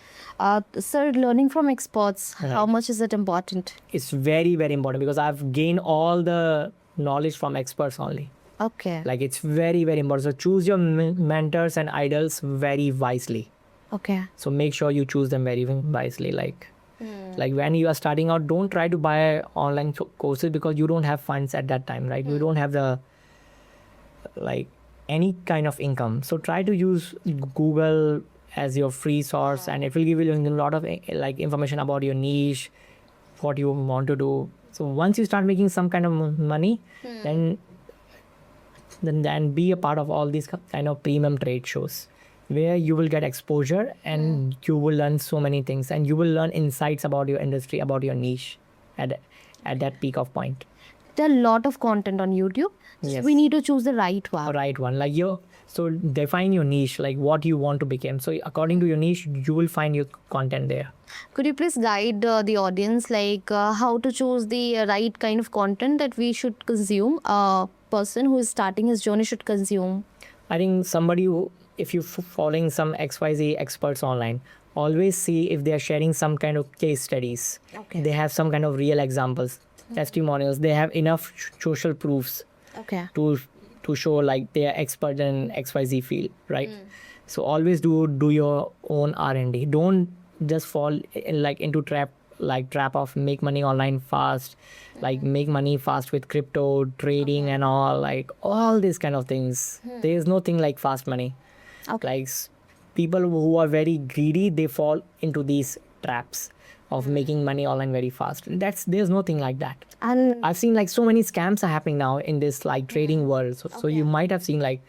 Sir, learning from experts, how much is it important? It's very, very important because I've gained all the knowledge from experts only. Okay. Like it's very, very important. So choose your mentors and idols very wisely. Okay. So make sure you choose them very wisely. Like when you are starting out, don't try to buy online courses because you don't have funds at that time, right? You don't have the like any kind of income. So try to use Google as your free source, and it will give you a lot of like information about your niche, what you want to do. So once you start making some kind of money, then then be a part of all these kind of premium trade shows where you will get exposure and you will learn so many things and you will learn insights about your industry, about your niche at that peak of point. There are a lot of content on YouTube. Yes. We need to choose the right one. Right one, like so define your niche, like what you want to become. So according to your niche, you will find your content there. Could you please guide the audience how to choose the right kind of content that we should consume? A person who is starting his journey should consume. I think somebody who, if you're following some XYZ experts online, always see if they are sharing some kind of case studies. Okay. They have some kind of real examples, testimonials. They have enough social proofs Okay. to show like they are expert in XYZ field, right? So always do your own R&D. Don't just fall into trap of make money online fast, like make money fast with crypto trading and all these kind of things. There is no thing like fast money. Okay. Like people who are very greedy, they fall into these traps of making money online very fast. There's nothing like that. And I've seen like so many scams are happening now in this like trading world. So you might have seen like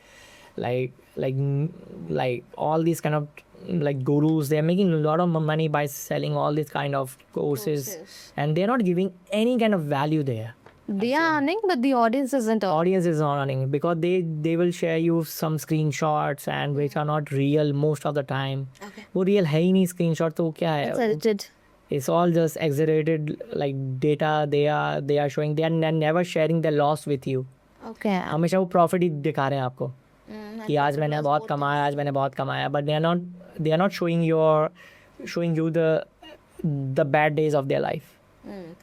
all these kind of like gurus. They're making a lot of money by selling all these kind of courses. And they're not giving any kind of value there. they are earning, but the audience isn't earning. Audience is not earning because they will share you some screenshots and which are not real most of the time. Okay. वो real है ही नहीं screenshot तो क्या It's है? edited. It's all just exaggerated like data they are showing. They are never sharing their loss with you. Okay. हमेशा वो profit ही दिखा रहे हैं आपको कि आज मैंने बहुत कमाया but they are not showing you the bad days of their life.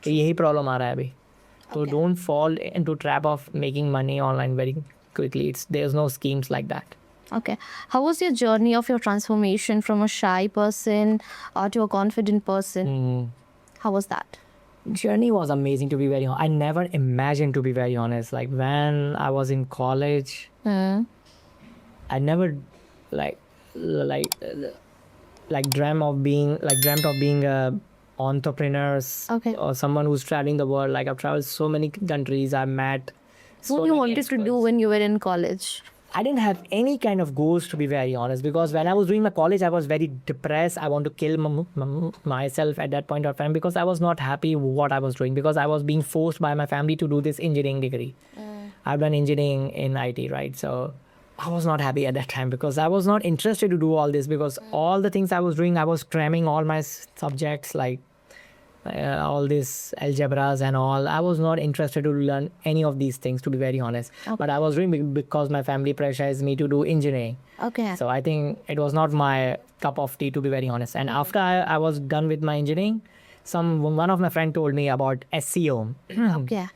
तो यही प्रॉब्लम आ रहा है अभी. So don't fall into trap of making money online very quickly. There's no schemes like that. Okay. How was your journey of your transformation from a shy person to a confident person? How was that? Journey was amazing, to be very honest. I never imagined, to be very honest. Like when I was in college, I never dreamt of being a entrepreneur or someone who's traveling the world. Like I've traveled so many countries. I met. What you wanted to do when you were in college? I didn't have any kind of goals, to be very honest, because when I was doing my college, I was very depressed. I want to kill myself at that point of time because I was not happy with what I was doing because I was being forced by my family to do this engineering degree. I've done engineering in IT, right? So I was not happy at that time because I was not interested to do all this because all the things I was doing, I was cramming all my subjects like all these algebras and all. I was not interested to learn any of these things, to be very honest. But I was doing because my family pressurized me to do engineering. Okay. So I think it was not my cup of tea, to be very honest. And after I was done with my engineering, one of my friend told me about SEO. Okay.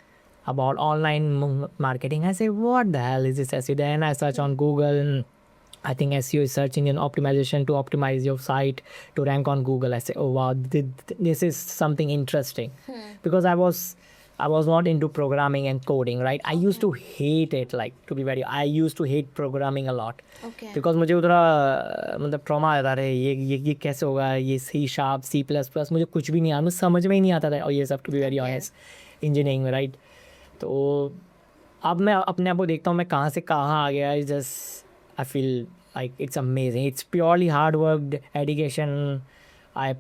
About online marketing. I say, what the hell is this SEO? Then I search on Google. I think SEO is search engine optimization to optimize your site to rank on Google. I say, oh wow, this is something interesting. Because I was not into programming and coding, right? I used to hate it, I used to hate programming a lot. Okay. Because मुझे उधर मतलब trauma आता रहे ये कैसे होगा ये C#, C++ मुझे कुछ भी नहीं आता, मुझे समझ में ही नहीं आता था और ये सब, to be very honest, engineering में, राइट? तो अब मैं अपने आप को देखता हूँ मैं कहाँ से कहाँ आ गया. I feel like it's amazing. It's purely hard work, dedication. I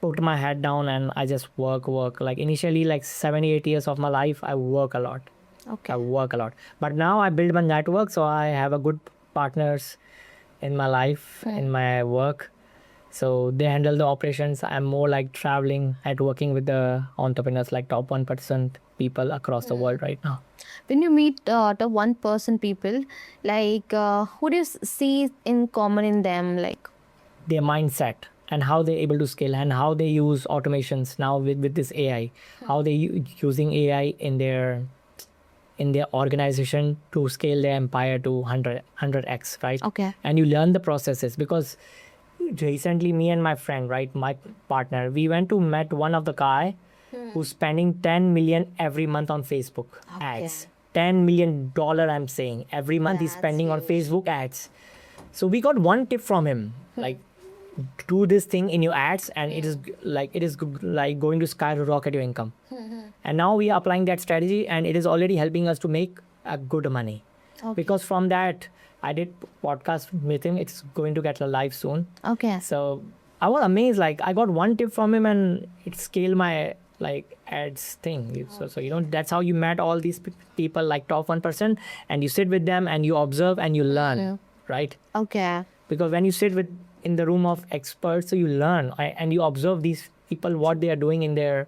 put my head down and I just work. Like initially, like 7-8 years of my life, I work a lot. Okay. I work a lot. But now I build my network, so I have a good partners in my life, in my work. So they handle the operations. I'm more like traveling and working with the entrepreneurs, like top 1% people across the world right now. When you meet the 1% people, who do you see in common in them? Like, their mindset and how they're able to scale and how they use automations now with this AI, how they using AI in their organization to scale their empire to 100x, right? Okay. And you learn the processes because recently me and my friend, right, my partner, we went to met one of the guy who's spending 10 million every month on Facebook ads. $10 million, I'm saying, every month he's spending on Facebook ads. So we got one tip from him, like do this thing in your ads and it is going to skyrocket your income. And now we are applying that strategy and it is already helping us to make a good money. Okay. because from that I did podcast with him. It's going to get live soon. Okay. So I was amazed. Like I got one tip from him and it scaled my like ads thing. So you know that's how you met all these people like top 1%, and you sit with them and you observe and you learn, Yeah. right? Okay. Because when you sit with in the room of experts, so you learn and you observe these people what they are doing in their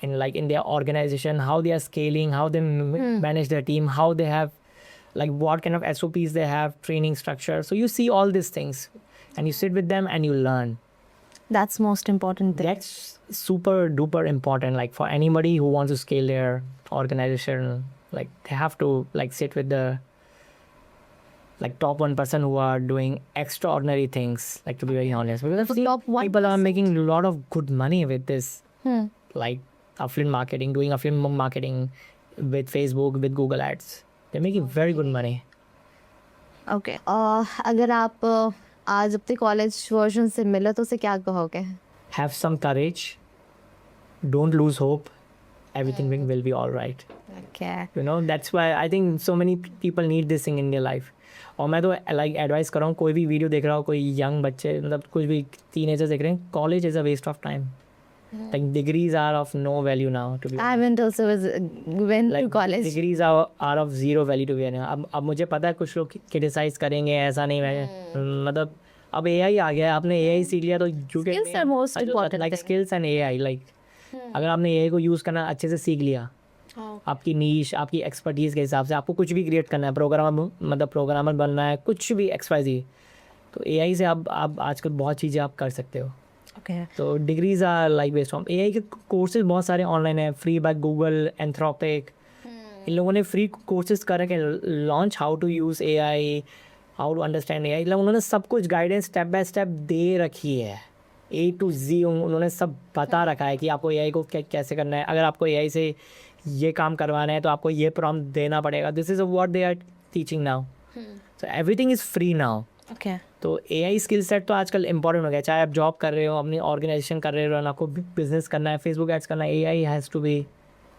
organization, how they are scaling, how they manage their team, how they have like what kind of SOPs they have, training structure. So you see all these things and you sit with them and you learn. That's most important thing. That's super duper important. Like for anybody who wants to scale their organization, like they have to like sit with the like top 1% who are doing extraordinary things, like to be very honest, because I've So seen top people are 1%. making a lot of good money with this, Hmm. like affiliate marketing, doing affiliate marketing with Facebook, with Google ads. They're making very good money. Okay. अगर आप आज अपने college version से मिले तो उसे क्या कहोगे? Have some courage, don't lose hope, everything will be all right. Okay. You know, that's why I think so many people need this thing in their life. और मैं तो लाइक एडवाइस कर रहा हूँ, कोई भी वीडियो देख रहा हो, कोई यंग बच्चे मतलब कुछ भी टीनेजर्स देख रहे हैं, college is a waste of time. Like degrees are of no value now, to be honest. I went also went to Like college. degrees are of zero value to be honest. अब मुझे पता है कुछ लोग criticise करेंगे, ऐसा नहीं है मतलब अब AI आ गया है, आपने AI सीख लिया तो you can Skills are most important like thing. skills and AI like अगर आपने AI को यूज़ करना अच्छे से सीख लिया, आपकी नीश, आपकी एक्सपर्टीज़ के हिसाब से आपको कुछ भी क्रिएट करना है, प्रोग्रामर बनना है, कुछ भी XYZ, तो AI से आप आजकल बहुत चीज़ें आप कर सकते हो. Okay. तो degrees are like based on AI के कोर्सेज बहुत सारे ऑनलाइन है, फ्री बाय गूगल, एंथ्रोपिक. इन लोगों ने फ्री कोर्सेज कर रखे launch, how to use AI, how to understand AI. मतलब उन्होंने सब कुछ गाइडेंस स्टेप बाय स्टेप दे रखी है, A to Z उन्होंने सब बता रखा है कि आपको AI को कैसे करना है. अगर आपको AI से ये काम करवाना है तो आपको ये प्रॉम्प्ट देना पड़ेगा. This is what they are teaching now. So everything is free now. Okay. तो AI स्किल सेट तो आजकल इंपॉर्टेंट हो गया. चाहे आप जॉब कर रहे हो, अपनी ऑर्गेनाइजेशन कर रहे हो, आपको बिजनेस करना है, फेसबुक एड्स करना है, AI has to be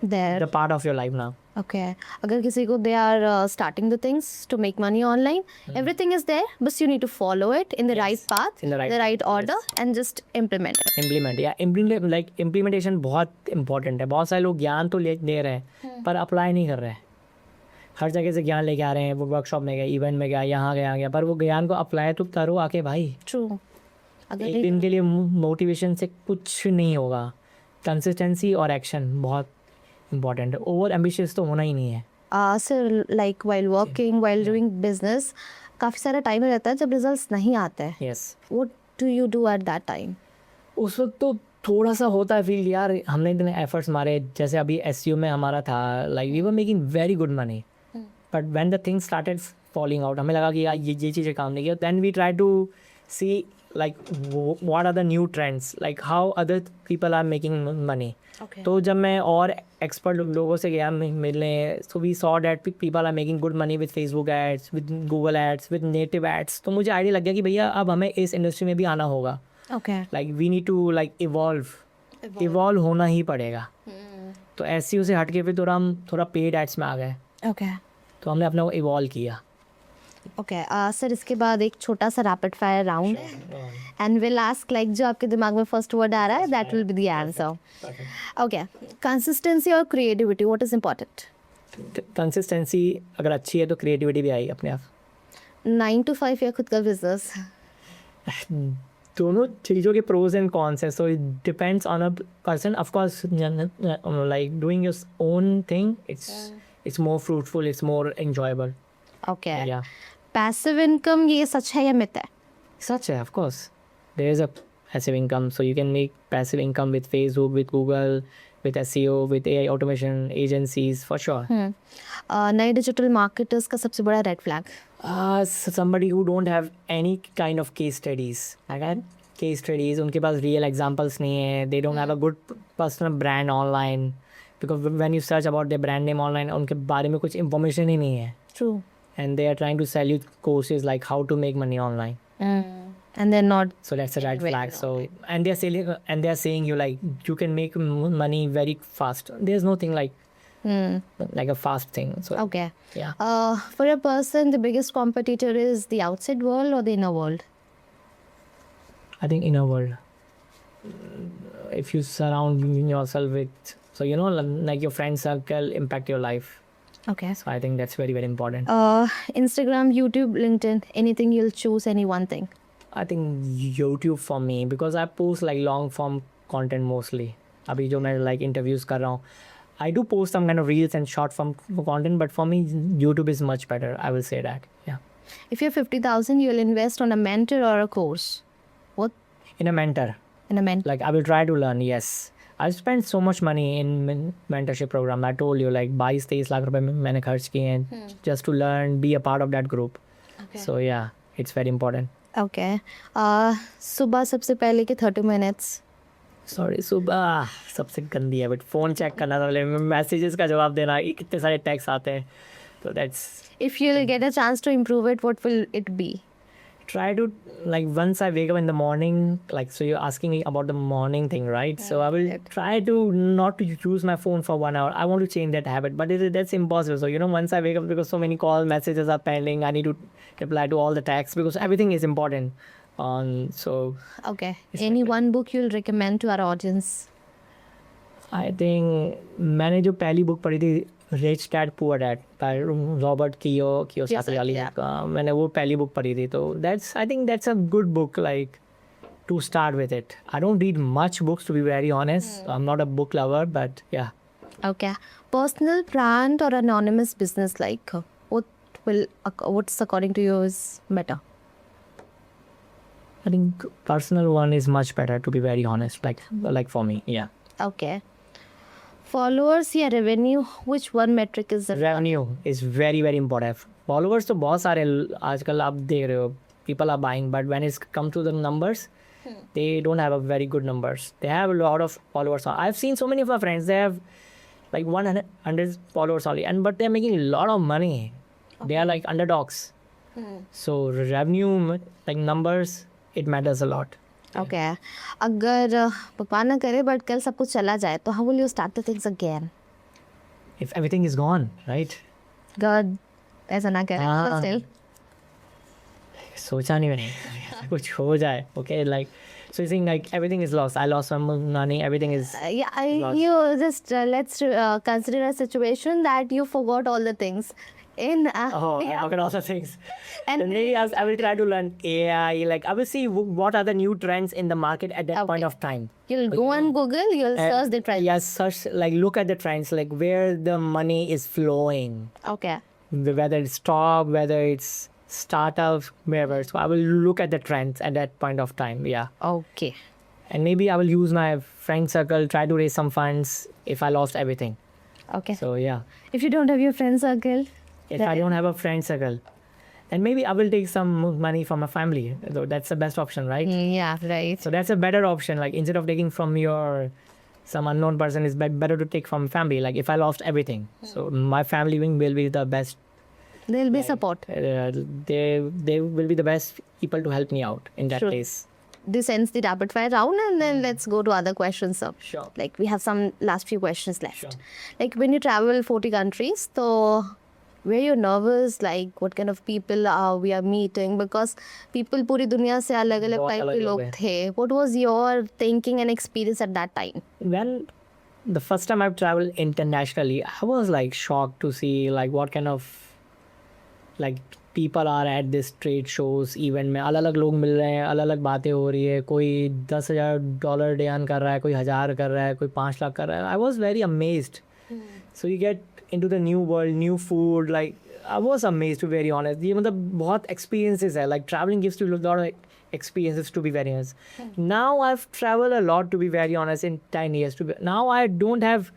There. The part of your life now. Okay. अगर किसी को they are starting the things to make money online, everything is there, but you need to follow it in the right path, in the right right path, order, and just implement it. Implementation बहुत important है. बहुत सारे लोग ज्ञान तो ले रहे हैं पर अप्लाई नहीं कर रहे हैं. हर जगह से ज्ञान लेके आ रहे हैं, वो वर्कशॉप में गए, इवेंट में गया, यहाँ गया, पर वो ज्ञान को अप्लाई तो करो आके भाई. True. अगर एक दिन के लिए मोटिवेशन से कुछ नहीं होगा. कंसिस्टेंसी और एक्शन बहुत इंपॉर्टेंट है. ओवर एम्बिशियस तो होना ही नहीं है. Sir like while working, while doing business, काफ़ी सारा टाइम रहता है जब रिजल्ट्स नहीं आते हैं. Yes. What do you do at that time? उस वक्त तो थोड़ा सा होता है फील, यार हमने इतने एफर्ट्स मारे. जैसे अभी SEO में हमारा था, like we were making very good money, but when the things started falling out, हमें लगा कि यार ये चीज़ें काम नहीं किया. Then we try to see like what are the new trends, like how other people are making money. Okay. तो जब मैं और एक्सपर्ट लोगों से गया मिलने, so we saw that people are making good money with Facebook ads, with Google ads, with native ads. तो मुझे आइडिया लग गया कि भैया अब हमें इस इंडस्ट्री में भी आना होगा. Okay. Like we need to like evolve होना ही पड़ेगा. तो SEO से हट के फिर हम थोड़ा पेड एड्स में आ गए. Okay. तो हमने अपने को इवॉल्व किया. Okay. सर इसके बाद एक छोटा सा रैपिड फायर राउंड है, एंड विल आस्क लाइक जो आपके दिमाग में फर्स्ट वर्ड आ रहा है that will be the answer. Okay. Consistency और creativity, what is important? Consistency अगर अच्छी है तो क्रिएटिविटी भी आई अपने आप. 9 to 5 या खुद का बिजनेस? दोनों चीज़ों के प्रोज एंड कॉन्स है. So it depends on a person. Of course like doing your own thing, it's more fruitful, it's more enjoyable. Okay. या पैसिव इनकम ये सच है या मिथ है? such है, of course there is a passive income, so you can make passive income with Facebook, with Google, with SEO, with AI automation agencies for sure. नए digital marketers का सबसे बड़ा red flag? Somebody who don't have any kind of case studies. Again, case studies, उनके पास real examples नहीं है. They don't have a good personal brand online, because when you search about their brand name online, उनके बारे में कुछ information ही नहीं है. True. And they are trying to sell you courses like how to make money online. And they're not. So that's a red Very flag. So and they are saying you like you can make money very fast. There's nothing like like a fast thing. So Okay. yeah, For a person, the biggest competitor is the outside world or the inner world? I think in a world, if you surround yourself with, so you know, like your friend circle impact your life. Okay. So I think that's very, very important. Instagram, YouTube, LinkedIn, anything you'll choose, any one thing. I think YouTube for me, because I post like long form content mostly. अभी जो मैं like interviews कर रहा हूँ, I do post some kind of reels and short form content, but for me YouTube is much better. I will say that. Yeah. If you have 50,000, you'll invest on a mentor or a course. What? In a mentor, In a mentor. like I will try to learn. Yes. I've spent so much money in mentorship program. I told you like 22-23 lakh रुपए मैंने खर्च किए हैं just to learn, be a part of that group. Okay. So yeah, it's very important. Okay. सुबह सबसे पहले के 30 minutes. Sorry सुबह सबसे गंदी है, बट फ़ोन चेक करना था, मैसेजेस का जवाब देना, कितने सारे टैक्स आते हैं, तो that's If you'll get a chance to improve it, what will it be? try to, like once I wake up in the morning, like so you're asking me about the morning thing, right? So I will try to not to use my phone for 1 hour. I want to change that habit, but that's impossible. So you know, once I wake up, because so many call messages are pending, I need to reply to all the texts because everything is important. So Okay. Any one book you'll recommend to our audience? I think मैंने जो पहली book पढ़ी थी Rich Dad Poor Dad by Robert Kiyosaki, मैंने वो पहली book पढ़ी थी, तो that's I think that's a good book like to start with it. I don't read much books to be very honest. I am not a book lover, but yeah. Okay. Personal brand or anonymous business, like what's according to you is better? I think personal one is much better, to be very honest, like for me. Yeah. Okay. Followers या revenue, which one metric is the Revenue is very, very important. Followers तो बहुत सारे आजकल आप देख रहे हो, people are buying, but when it's come to the numbers, they don't have a very good numbers. They have a lot of followers. I've seen so many of my friends, they have like 100 followers only, but they're making a lot of money. They are like underdogs. So revenue, like numbers, it matters a lot. Okay. अगर भगवान ना करे but कल सब कुछ चला जाए तो how will you start the things again? If everything is gone, right? God ऐसा ना करे but still. सोचा नहीं मैंने कुछ हो जाए. Okay, like so you think like everything is lost. I lost some money. Everything is You just let's consider a situation that you forgot all the things in I forgot all the things. And- Then maybe I will try to learn AI. Like I will see what are the new trends in the market at that point Okay. of time. you'll go on Google, you'll search the trend. Yes, search, like look at the trends, like where the money is flowing, Okay. whether it's stock, whether it's startups, wherever. So I will look at the trends at that point of time. Yeah. Okay. And maybe I will use my friend circle, try to raise some funds if I lost everything. Okay. So yeah, If you don't have your friend circle, if I don't have a friend circle, then maybe I will take some money from my family. So that's the best option, right? yeah, right. So that's a better option. Like instead of taking from your some unknown person, it's better to take from family. Like if I lost everything, so my family will be the best. There'll be support. They will be the best people to help me out in that Sure. case. This ends the rapid fire round, and then let's go to other questions. Sir. Sure. Like we have some last few questions left. Sure. Like when you travel 40 countries, so were you nervous? Like what kind of people are we are meeting? Because people पूरी दुनिया से अलग-अलग बहुत type के अलग लोग लोग हैं. थे. What was your thinking and experience at that time? Well, the first time I've traveled internationally, I was like shocked to see like what kind of like people are at this trade shows event में. अलग अलग लोग मिल रहे हैं, अलग अलग बातें हो रही है. कोई $10,000 डे अर्न कर रहा है, कोई 1,000 कर रहा है, कोई 5 लाख कर रहा है. I was very amazed. So you get into the new world, new food. Like I was amazed, to be very honest. ये मतलब बहुत experiences है. Like traveling gives you a lot of experiences, to be very honest. Now I've traveled a lot, to be very honest, in 10 years. Now I don't have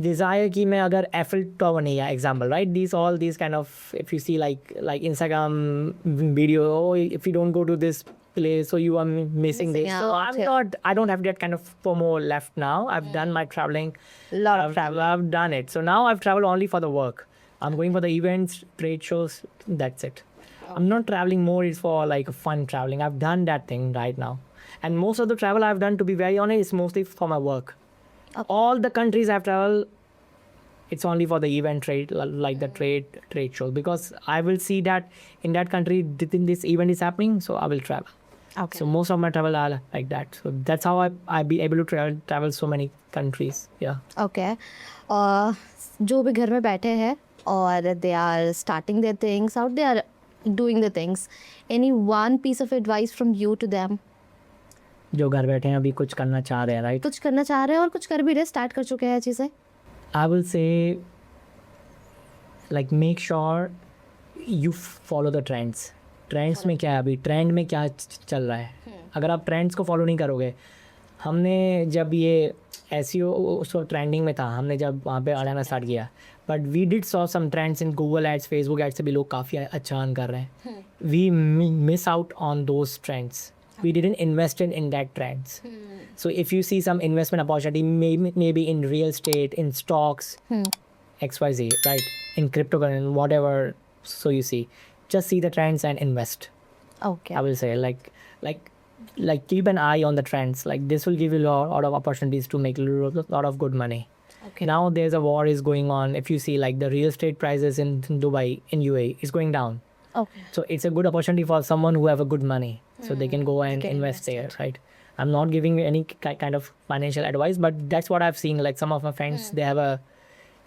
desire कि मैं अगर Eiffel Tower नहीं है, example, right? These kind of, if you see like Instagram video, oh, if you don't go to this place, so you are missing this. So I don't have that kind of FOMO left now. I've done my traveling. Lot of I've done it. So now I've traveled only for the work. I'm going for the events, trade shows. That's it. I'm not traveling more. It's for like fun traveling. I've done that thing right now. And most of the travel I've done, to be very honest, is mostly for my work. All the countries I've traveled, it's only for the event trade, like the trade show, because I will see that in that country this event is happening, so I will travel. Okay. So most of my travel are like that. So that's how I be able to travel so many countries. Yeah. Okay. जो भी घर में बैठे हैं और they are starting their things out, they are doing the things. Any one piece of advice from you to them? जो घर बैठे हैं अभी कुछ करना चाह रहे हैं, राइट? कुछ करना चाह रहे हैं और कुछ कर भी रहे, स्टार्ट कर चुके हैं चीज़ें. I will say, like, make sure you follow the trends. Trends में क्या है, अभी ट्रेंड में क्या चल रहा है. अगर आप ट्रेंड्स को फॉलो नहीं करोगे, हमने जब ये SEO उसको ट्रेंडिंग में था, हमने जब वहाँ पे आना स्टार्ट किया, but we did saw some trends in Google ads, Facebook ads से भी लोग काफ़ी अच्छा अर्न कर रहे हैं. We miss out on those trends. We didn't invest in that trends. So if you see some investment opportunity, maybe in real estate, in stocks, XYZ, right? In cryptocurrency, whatever. So you see, just see the trends and invest. Okay. I will say, like keep an eye on the trends. Like this will give you a lot of opportunities to make a lot of good money. Okay. Now there's a war is going on. If you see, like the real estate prices in Dubai, in UAE, is going down. Okay. So it's a good opportunity for someone who have a good money, so they can go and Get invest there, right? I'm not giving any kind of financial advice, but that's what I've seen. Like some of my friends, they have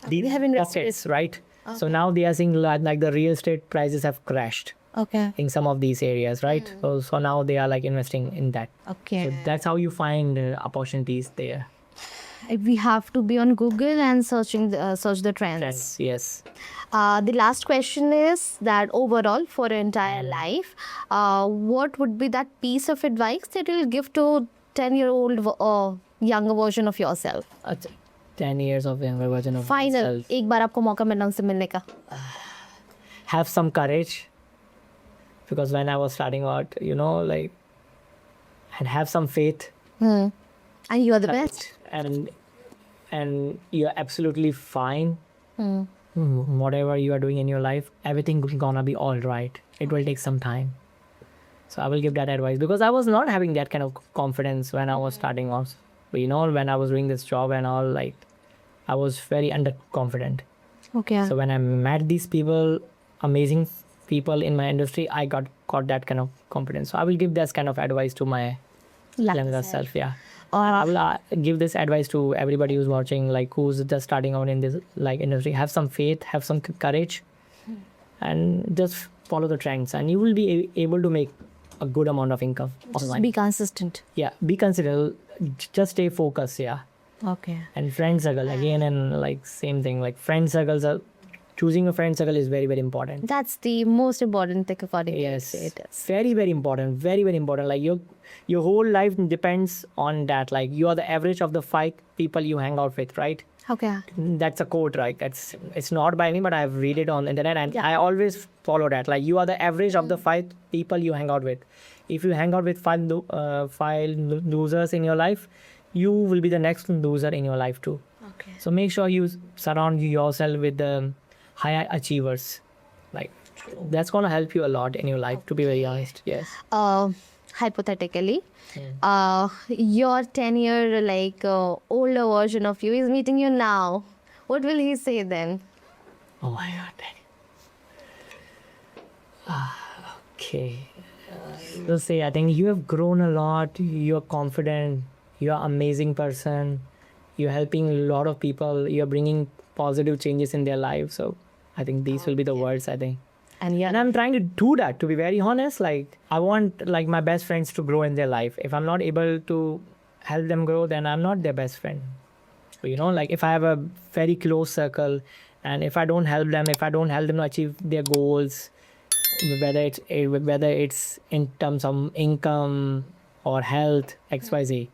They have invested. pockets, right? So now they are seeing like the real estate prices have crashed Okay. in some of these areas, right? So now they are like investing in that. Okay. So that's how you find opportunities there. We have to be on Google and search the trends. Trends, yes. The last question is that overall for your entire life, what would be that piece of advice that you'll give to 10-year-old younger version of yourself? 10 years of younger version of Final. myself. एक बार आपको मौका मिलना उनसे मिलने का. Have some courage, because when I was starting out, like, and have some faith, And you are the best. and you're absolutely fine. Whatever you are doing in your life, everything gonna be all right. It will take some time. So I will give that advice, because I was not having that kind of confidence when I was starting off. But when I was doing this job and all, like, I was very underconfident. Okay. So when I met these people, amazing people in my industry, I got that kind of confidence. So I will give this kind of advice to my younger self. Yeah. I will give this advice to everybody who's watching, like who's just starting out in this like industry. Have some faith, have some courage, and just follow the trends, and you will be able to make a good amount of income online. Be consistent. Yeah, be considerate. Just stay focused. Yeah. Okay. And friend circle again, and like same thing. Like friend circles are, choosing a friend circle is very, very important. That's the most important thing according to Yes, you. It is. very, very important. Very, very important. Like your whole life depends on that. Like you are the average of the 5 people you hang out with, right? Okay. That's a quote, right? It's not by me, but I've read it on the internet, and I always follow that. Like you are the average of the 5 people you hang out with. If you hang out with 5 losers in your life, you will be the next loser in your life too. Okay. So make sure you surround yourself with the high achievers. Like that's gonna help you a lot in your life. To be very honest, yes. Hypothetically, your 10-year older version of you is meeting you now. What will he say then? Oh my God. Okay. Let's say I think you have grown a lot. You're confident. You're an amazing person. You're helping a lot of people. You're bringing positive changes in their lives. So I think these will be the words, I think. And yeah, And I'm trying to do that, to be very honest. Like I want like my best friends to grow in their life. If I'm not able to help them grow, then I'm not their best friend. Like if I have a very close circle, and if I don't help them to achieve their goals, whether it's in terms of income or health, XYZ,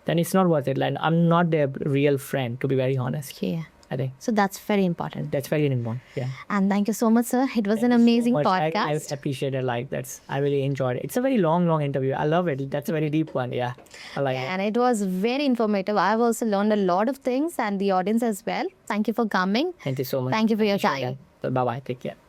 then it's not worth it. Like I'm not their real friend, to be very honest. yeah. I think So that's very important. that's very important. Yeah. And thank you so much, sir. It was an amazing Much. I podcast. appreciate it. Like I really enjoyed it. It's a very long interview. I love it. That's a very deep one. Yeah, I like it. And it was very informative. I've also learned a lot of things, and the audience as well. Thank you for coming. Thank you so much. Thank you for your time. Bye bye. Take care.